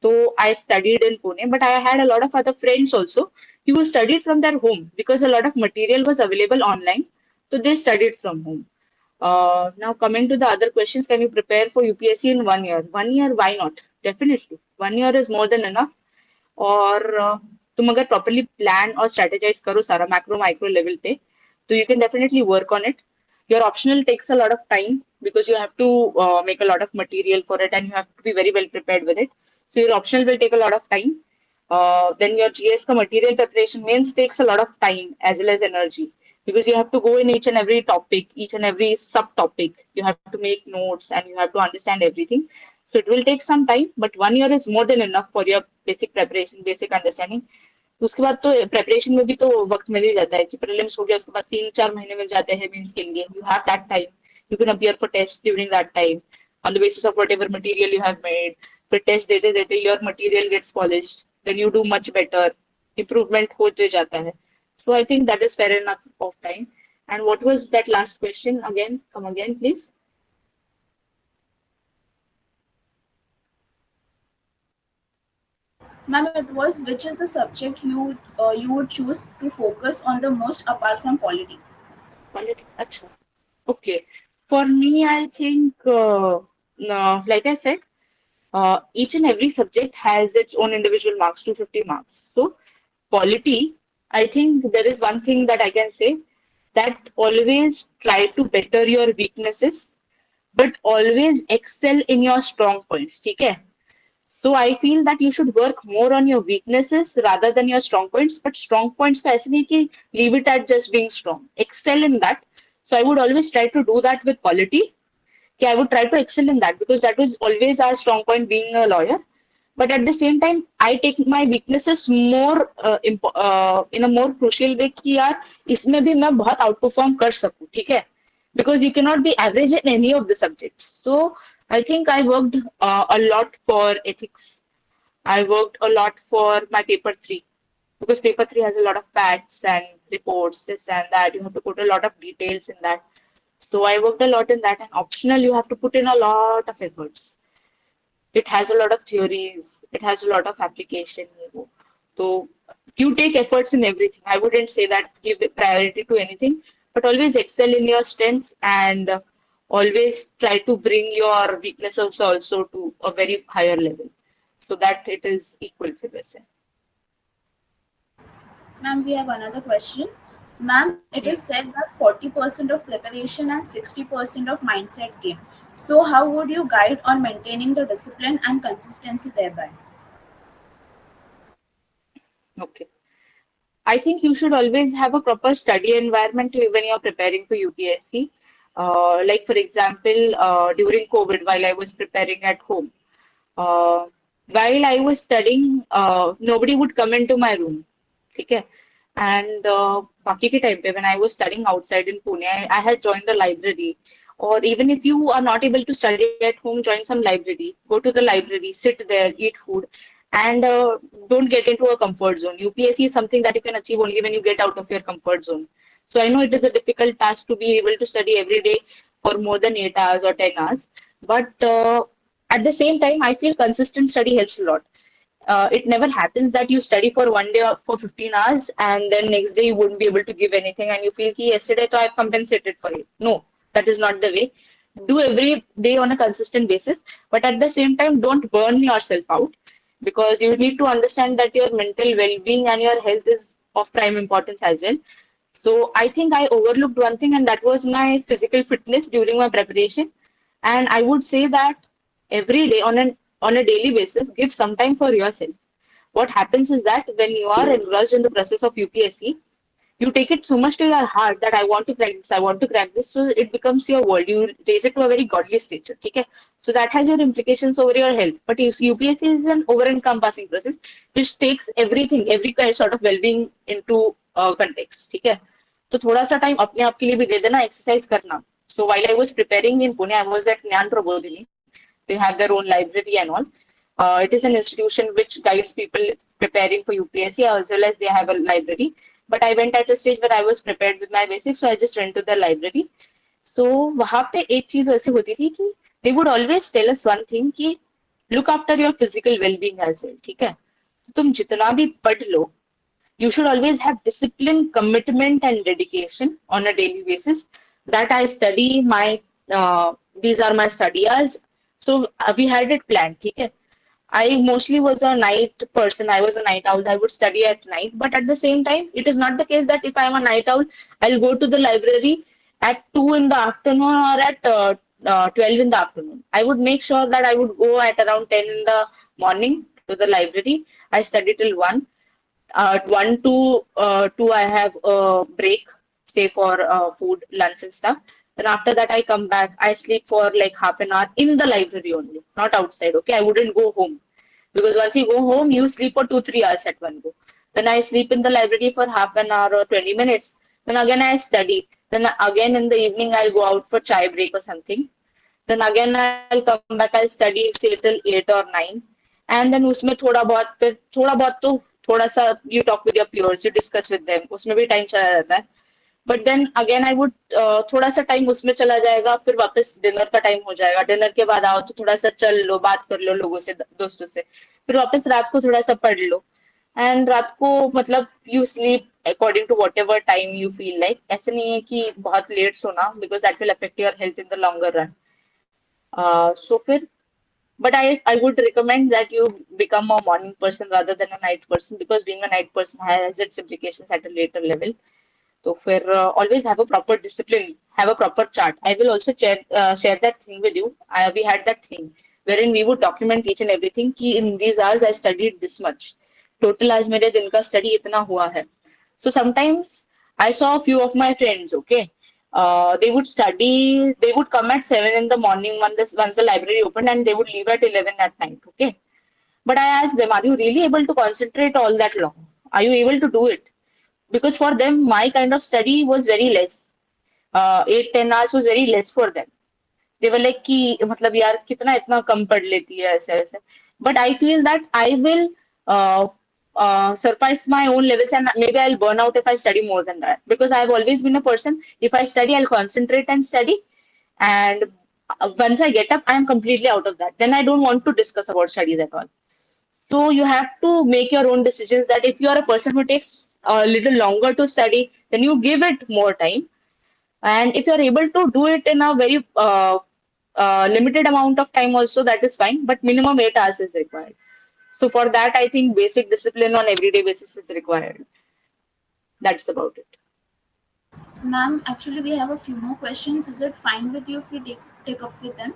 तो I studied in Pune, but I had a lot of other friends also who studied from their home because a lot of material was available online, so they studied from home. Now coming to the other questions, can you prepare for UPSC in 1 year? 1 year, why not? Definitely, 1 year is more than enough. और तुम अगर properly plan और strategise करो सारा macro micro level पे, तो you can definitely work on it. Your optional takes a lot of time because you have to make a lot of material for it and you have to be very well prepared with it. So your optional will take a lot of time. Then your GS ka material preparation mains takes a lot of time as well as energy, because you have to go in each and every topic, each and every subtopic. You have to make notes and you have to understand everything. So it will take some time, but 1 year is more than enough for your basic preparation, basic understanding. उसके बाद तो preparation में भी तो वक्त मिल ही जाता है कि प्रीलिम्स हो गया उसके बाद 3-4 महीने मिल जाते हैं मेंस के लिए. You have that time, you can appear for test during that time on the basis of whatever material you have made. फिर टेस्ट देते देते your material gets polished, then you do much better, improvement होते जाता है. So I think that is fair enough of time. And what was that last question again, come again please. Ma'am, it was which is the subject you would choose to focus on the most apart from polity? Politics, acha. Okay. For me, I think, no, like I said, each and every subject has its own individual marks, 250 marks. So, polity, I think there is one thing that I can say, that always try to better your weaknesses, but always excel in your strong points. Okay? So I feel that you should work more on your weaknesses rather than your strong points. But strong points का ऐसे नहीं कि leave it at just being strong. Excel in that. So I would always try to do that with polity. Okay, I would try to excel in that because that was always our strong point being a lawyer. But at the same time, I take my weaknesses more in a more crucial way कि यार इसमें भी मैं बहुत outperform कर सकूँ, ठीक है? Because you cannot be average in any of the subjects. So I think I worked a lot for ethics. I worked a lot for my paper three, because paper three has a lot of facts and reports, this and that. You have to put a lot of details in that. So I worked a lot in that. And optional, you have to put in a lot of efforts. It has a lot of theories. It has a lot of application. So you take efforts in everything. I wouldn't say that give priority to anything, but always excel in your strengths and always try to bring your weaknesses also to a very higher level so that it is equal to the same. Ma'am, we have another question. Ma'am, it is said that 40% of preparation and 60% of mindset game. So how would you guide on maintaining the discipline and consistency thereby? Okay. I think you should always have a proper study environment when you're preparing for UPSC. Like for example, during COVID, while I was preparing at home, uh, while I was studying, nobody would come into my room. Okay. And बाकी के time पे when I was studying outside in Pune, I had joined a library. Or even if you are not able to study at home, join some library. Go to the library, sit there, eat food, and don't get into a comfort zone. UPSC is something that you can achieve only when you get out of your comfort zone. So I know it is a difficult task to be able to study every day for more than 8 hours or 10 hours. But at the same time, I feel consistent study helps a lot. It never happens that you study for one day or for 15 hours and then next day you wouldn't be able to give anything and you feel कि yesterday तो I've compensated for it. No, that is not the way. Do every day on a consistent basis, but at the same time, don't burn yourself out, because you need to understand that your mental well-being and your health is of prime importance as well. So I think I overlooked one thing, and that was my physical fitness during my preparation. And I would say that every day on a daily basis, give some time for yourself. What happens is that when you are engrossed in the process of UPSC, you take it so much to your heart that I want to crack this, I want to crack this. So it becomes your world. You raise it to a very godly stature. Okay? So that has your implications over your health. But UPSC is an over-encompassing process which takes everything, every kind sort of well-being into context. ठीक है? तो थोड़ा सा time अपने आप के लिए भी दे देना, एक्सरसाइज करना. So while I was preparing in Pune, I was at Gnan Prabodhini. They have their own library and all. It is an institution which guides people preparing for UPSC as well as they have a library. But I went at a stage where I was prepared with my basics, so I just went to the library. तो वहां पे एक चीज ऐसी होती थी कि they would always tell us one thing कि look after your physical wellbeing as well. ठीक है, तुम जितना भी पढ़ लो, you should always have discipline, commitment, and dedication on a daily basis. That I study my, these are my study hours. So we had it planned. Okay? I mostly was a night person. I was a night owl. I would study at night. But at the same time, it is not the case that if I'm a night owl, I'll go to the library at 2 in the afternoon or at 12 in the afternoon. I would make sure that I would go at around 10 in the morning to the library. I study till 1. At 1 to 2, I have a break, stay for food, lunch, and stuff. Then after that, I come back. I sleep for like half an hour in the library only, not outside. Okay, I wouldn't go home because once you go home, you sleep for 2-3 hours at one go. Then I sleep in the library for half an hour or 20 minutes. Then again, I study. Then again, in the evening, I'll go out for chai break or something. Then again, I'll come back. I'll study say till 8 or 9. And then उसमें थोड़ा बहुत तो थोड़ा सा you talk with your peers, you discuss with them, उसमें भी time चला जाता है. But then again I would थोड़ा सा टाइम उसमें चला जाएगा, फिर वापस डिनर का टाइम हो जाएगा. डिनर के बाद आओ तो थोड़ा सा चल लो, बात कर लो लोगों से, दोस्तों से, फिर वापस रात को थोड़ा सा पढ़ लो. एंड रात को मतलब you sleep according to whatever time you feel like. ऐसे नहीं है कि बहुत लेट सोना, because that will affect your health in the longer run. So फिर but I would recommend that you become a morning person rather than a night person, because being a night person has its implications at a later level. So for always have a proper discipline, have a proper chart. I will also share that thing with you. We had that thing wherein we would document each and everything. कि in these hours I studied this much. Total आज मेरे दिन का study इतना हुआ है. So sometimes I saw a few of my friends. Okay, they would study. They would come at 7 in the morning once the library opened, and they would leave at 11 at night. Okay, but I asked them, "Are you really able to concentrate all that long? Are you able to do it?" Because for them my kind of study was very less. 8-10 hours was very less for them. They were like कि मतलब यार कितना इतना कम पढ़ लेती है ऐसे वैसे. But I feel that I will uh, surpass my own levels, and maybe I'll burn out if I study more than that, because I've always been a person, if I study I'll concentrate and study, and once I get up I'm completely out of that. Then I don't want to discuss about studies at all. So you have to make your own decisions, that if you are a person who takes a little longer to study, then you give it more time. And if you're able to do it in a very limited amount of time also, that is fine. But minimum 8 hours is required. So for that, I think basic discipline on everyday basis is required. That's about it. Ma'am, actually, we have a few more questions. Is it fine with you if we take up with them?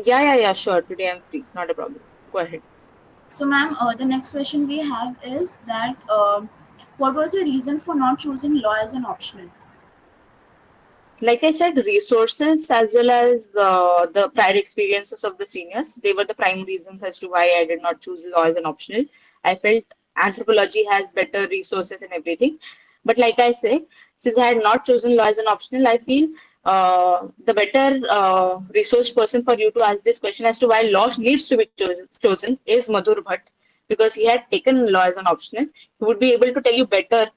Yeah, sure. Today I'm free. Not a problem. Go ahead. So, ma'am, the next question we have is that what was your reason for not choosing law as an optional? Like I said, resources as well as the prior experiences of the seniors, they were the prime reasons as to why I did not choose law as an optional. I felt anthropology has better resources and everything. But like I say, since I had not chosen law as an optional, I feel the better resource person for you to ask this question as to why law needs to be chosen is Madhur Bhatt, because he had taken law as an optional. He would be able to tell you better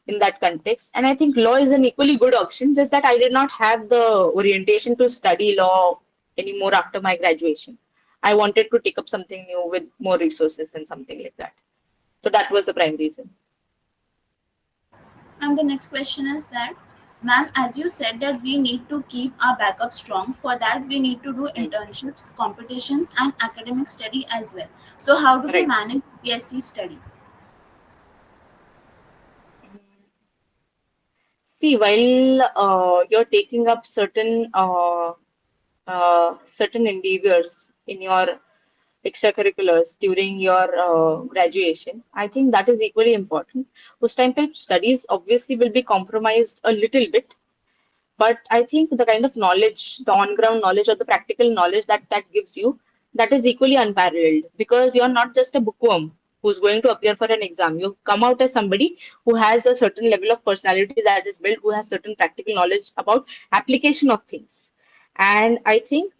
in that context. And I think law is an equally good option, just that I did not have the orientation to study law anymore after my graduation. I wanted to take up something new with more resources and something like that. So that was the prime reason. And the next question is that, ma'am, as you said that we need to keep our backup strong, for that we need to do internships, competitions, and academic study as well. So how do we Right. manage UPSC study? See, while you're taking up certain endeavors in your extracurriculars during your graduation, I think that is equally important. Uस time पे studies obviously will be compromised a little bit, But I think the kind of knowledge, the on-ground knowledge or the practical knowledge that that gives you, that is equally unparalleled because you're not just a bookworm who's going to appear for an exam. You come out as somebody who has a certain level of personality that is built, who has certain practical knowledge about application of things. And I think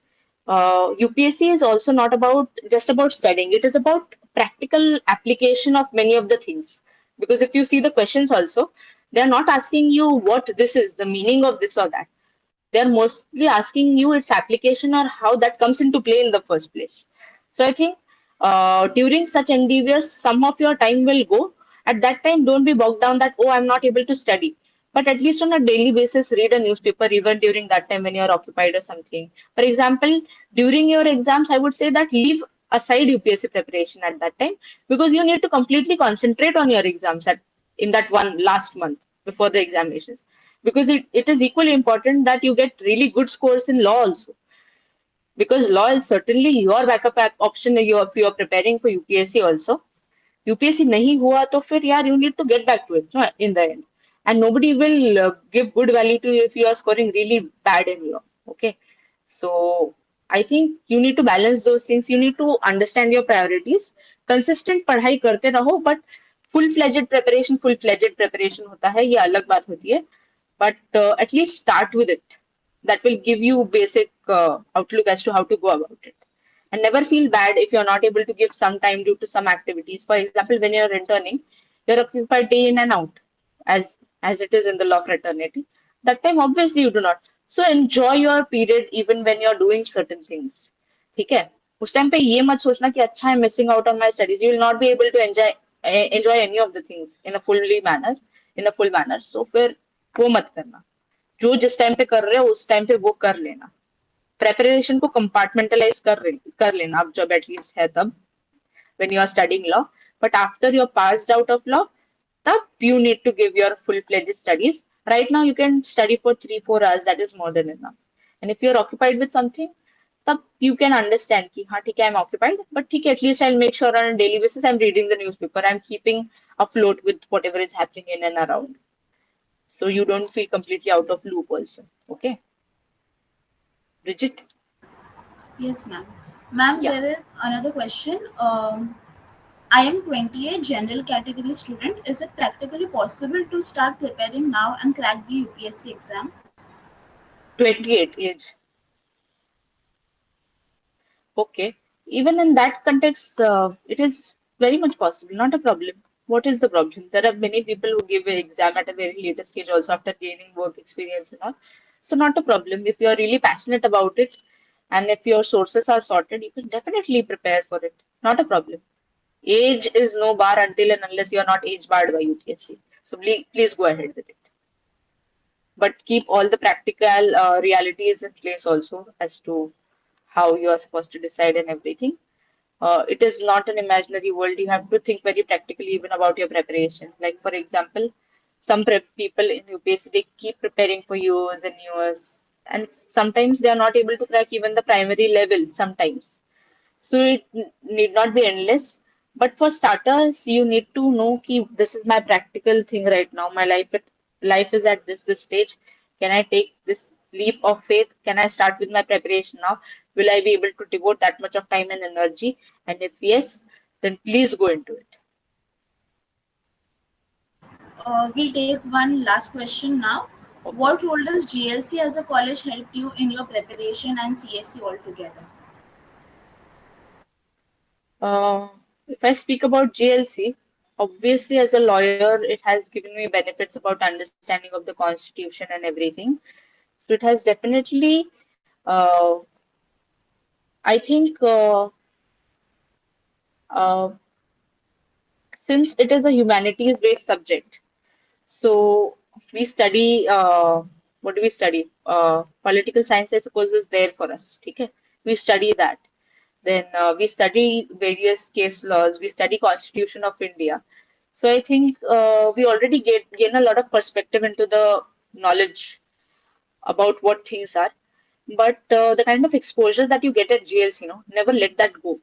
UPSC is also not about just about studying. It is about practical application of many of the things. Because if you see the questions also, they are not asking you what this is, the meaning of this or that. They are mostly asking you its application or how that comes into play in the first place. So I think during such endeavors, some of your time will go. At that time, don't be bogged down that, oh, I'm not able to study. But at least on a daily basis, read a newspaper even during that time when you're occupied or something. For example, during your exams, I would say that leave aside UPSC preparation at that time because you need to completely concentrate on your exams in that one last month before the examinations. Because it is equally important that you get really good scores in law also because law is certainly your backup option if you are preparing for UPSC also. UPSC nahi hua to fir yaar you need to get back to it no, in the end. And nobody will give good value to you if you are scoring really bad in law. Okay. So I think you need to balance those things. You need to understand your priorities. Consistent पढ़ाई करते रहो but full fledged preparation होता है ये अलग बात होती है. But at least start with it. That will give you basic outlook as to how to go about it. And never feel bad if you're not able to give some time due to some activities. For example, when you're interning, you're occupied day in and out, as it is in the law fraternity. That time, obviously, you do not. So enjoy your period even when you're doing certain things. ठीक है? उस time पे ये मत सोचना कि अच्छा है missing out on my studies. You will not be able to enjoy any of the things in a full manner. So फिर वो मत करना. जो जिस टाइम पे कर रहे हो उस टाइम पे वो कर लेना. प्रेपरेशन को कंपार्टमेंटलाइज कर लेना अब जब एटलीस्ट है तब when you are studying law. But after you're passed out of law, tab you need to give your full-fledged studies. Right now you can study for 3-4 hours. That is more than enough. And if you're occupied with something, tab you can understand कि हाँ ठीक है I'm occupied, but ठीक है at least I'll make sure on a daily basis I'm reading the newspaper. I'm keeping afloat with whatever is happening in and around. So you don't feel completely out of loop also. Okay. Bridget? Yes, ma'am. Ma'am, Yeah. there is another question. I am 28 general category student. Is it practically possible to start preparing now and crack the UPSC exam? 28 age. Okay. Even in that context, it is very much possible, not a problem. What is the problem? There are many people who give an exam at a very later stage also after gaining work experience and all. So not a problem. If you are really passionate about it and if your sources are sorted, you can definitely prepare for it. Not a problem. Age is no bar until and unless you are not age barred by UPSC. So please go ahead with it. But keep all the practical realities in place also as to how you are supposed to decide and everything. It is not an imaginary world. You have to think very practically even about your preparation. Like, for example, some prep people in UPSC, they keep preparing for years and years. And sometimes they are not able to crack even the primary level sometimes. So it need not be endless. But for starters, you need to know कि this is my practical thing right now. My life is at this stage. Can I take this leap of faith? Can I start with my preparation now? Will I be able to devote that much of time and energy? And if yes, then please go into it. We'll take one last question now. Okay. What role does GLC as a college help you in your preparation and CSC altogether? If I speak about GLC, obviously as a lawyer, it has given me benefits about understanding of the constitution and everything. So it has definitely, uh, I think, uh, since it is a humanities-based subject, so we study, what do we study? Political science, I suppose, is there for us. Okay? We study that. Then we study various case laws. We study Constitution of India. So I think we already gain a lot of perspective into the knowledge about what things are. But the kind of exposure that you get at GLC, never let that go.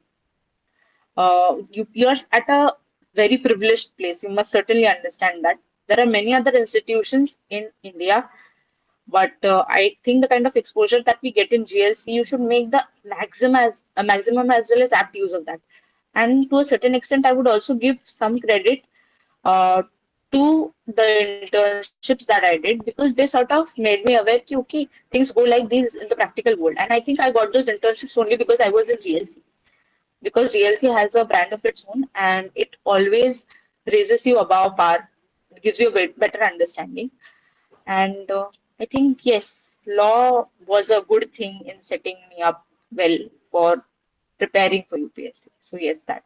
You're at a very privileged place. You must certainly understand that. There are many other institutions in India, But I think the kind of exposure that we get in GLC, you should make the maximum as well as apt use of that. And to a certain extent, I would also give some credit uh, to the internships that I did, because they sort of made me aware that okay, things go like these in the practical world. And I think I got those internships only because I was in GLC. Because GLC has a brand of its own and it always raises you above par, gives you a better understanding. And I think, yes, law was a good thing in setting me up well for preparing for UPSC. So, yes, that.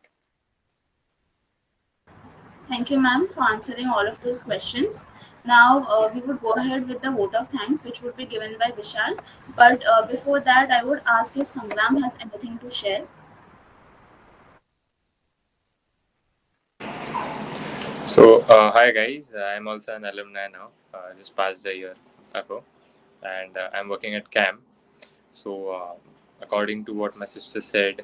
Thank you, ma'am, for answering all of those questions. Now, we would go ahead with the vote of thanks, which would be given by Vishal. But before that, I would ask if Sangram has anything to share. So, hi guys, I'm also an alumni now, just passed a year ago, and I'm working at CAM. So, according to what my sister said,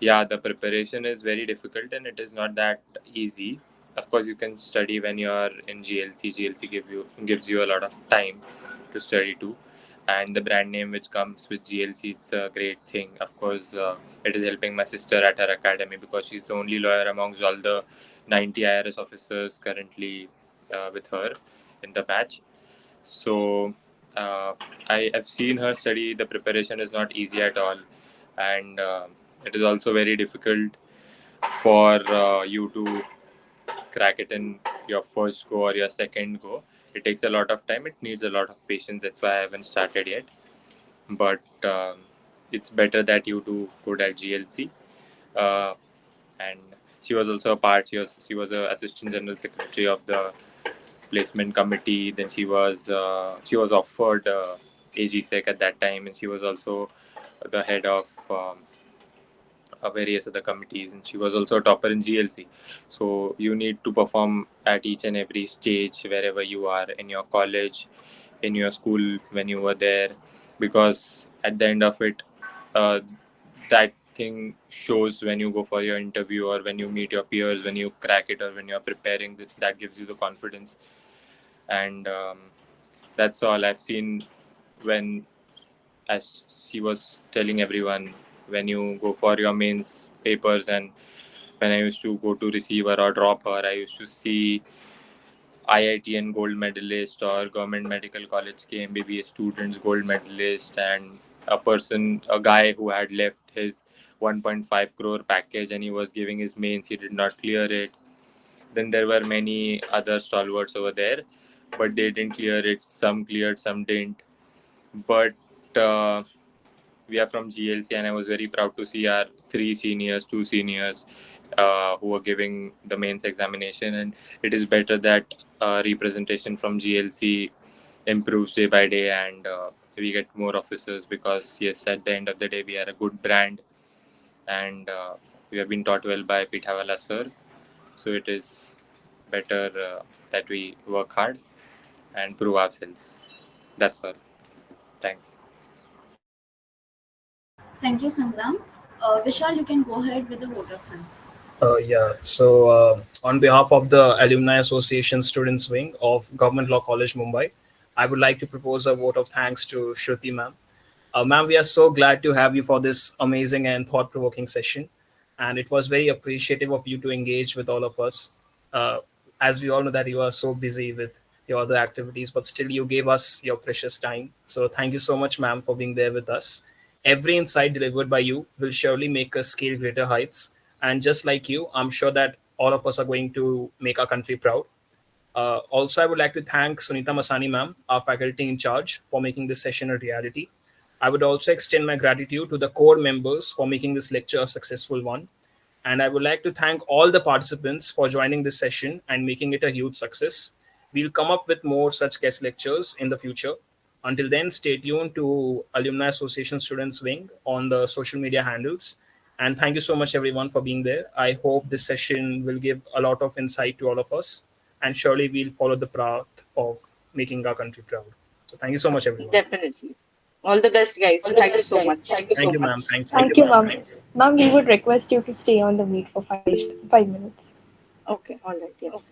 yeah, the preparation is very difficult and it is not that easy. Of course, you can study when you are in GLC. GLC gives you a lot of time to study too, and the brand name which comes with GLC, it's a great thing. Of course, it is helping my sister at her academy because she's the only lawyer amongst all the 90 IRS officers currently with her in the batch. So uh, I have seen her study. The preparation is not easy at all, and it is also very difficult for you to crack it in your first go or your second go. It takes a lot of time. It needs a lot of patience. That's why I haven't started yet. But it's better that you do good at GLC. Uh, and she was also a part. She was a assistant general secretary of the placement committee. Then she was offered AGSEC at that time, and she was also the head of various other committees, and she was also a topper in GLC. So you need to perform at each and every stage wherever you are in your college, in your school when you were there, because at the end of it, uh, that thing shows when you go for your interview or when you meet your peers, when you crack it or when you're preparing. That gives you the confidence, and that's all I've seen when, as she was telling everyone, when you go for your mains papers, and when I used to go to receive her or drop her, I used to see IITN gold medalist or government medical college KMBBS students gold medalist, and a guy who had left his 1.5 crore package and he was giving his mains, he did not clear it. Then there were many other stalwarts over there, but they didn't clear it. Some cleared, some didn't. But we are from GLC, and I was very proud to see our three seniors, two seniors, who were giving the mains examination. And it is better that representation from GLC improves day by day, and we get more officers, because yes, at the end of the day, we are a good brand, and we have been taught well by Pitawala sir. So it is better that we work hard and prove ourselves. That's all. Thanks. Thank you, Sangram. Vishal, you can go ahead with the vote of thanks. Yeah. So, on behalf of the Alumni Association Students Wing of Government Law College, Mumbai, I would like to propose a vote of thanks to Shruti ma'am. Ma'am, we are so glad to have you for this amazing and thought provoking session. And it was very appreciative of you to engage with all of us. Uh, as we all know that you are so busy with your other activities, but still you gave us your precious time. So thank you so much, ma'am, for being there with us. Every insight delivered by you will surely make us scale greater heights. And just like you, I'm sure that all of us are going to make our country proud. Also, I would like to thank Sunita Masani ma'am, our faculty in charge, for making this session a reality. I would also extend my gratitude to the core members for making this lecture a successful one. And I would like to thank all the participants for joining this session and making it a huge success. We'll come up with more such guest lectures in the future. Until then, stay tuned to Alumni Association Students Wing on the social media handles. And thank you so much, everyone, for being there. I hope this session will give a lot of insight to all of us. And surely we'll follow the path of making our country proud. So thank you so much, everyone. Definitely. All the best, guys. Thank you so much. Thank you, ma'am. Thank you. Thank you, ma'am. Ma'am, we would request you to stay on the meet for 5 minutes. Okay, all right, yes.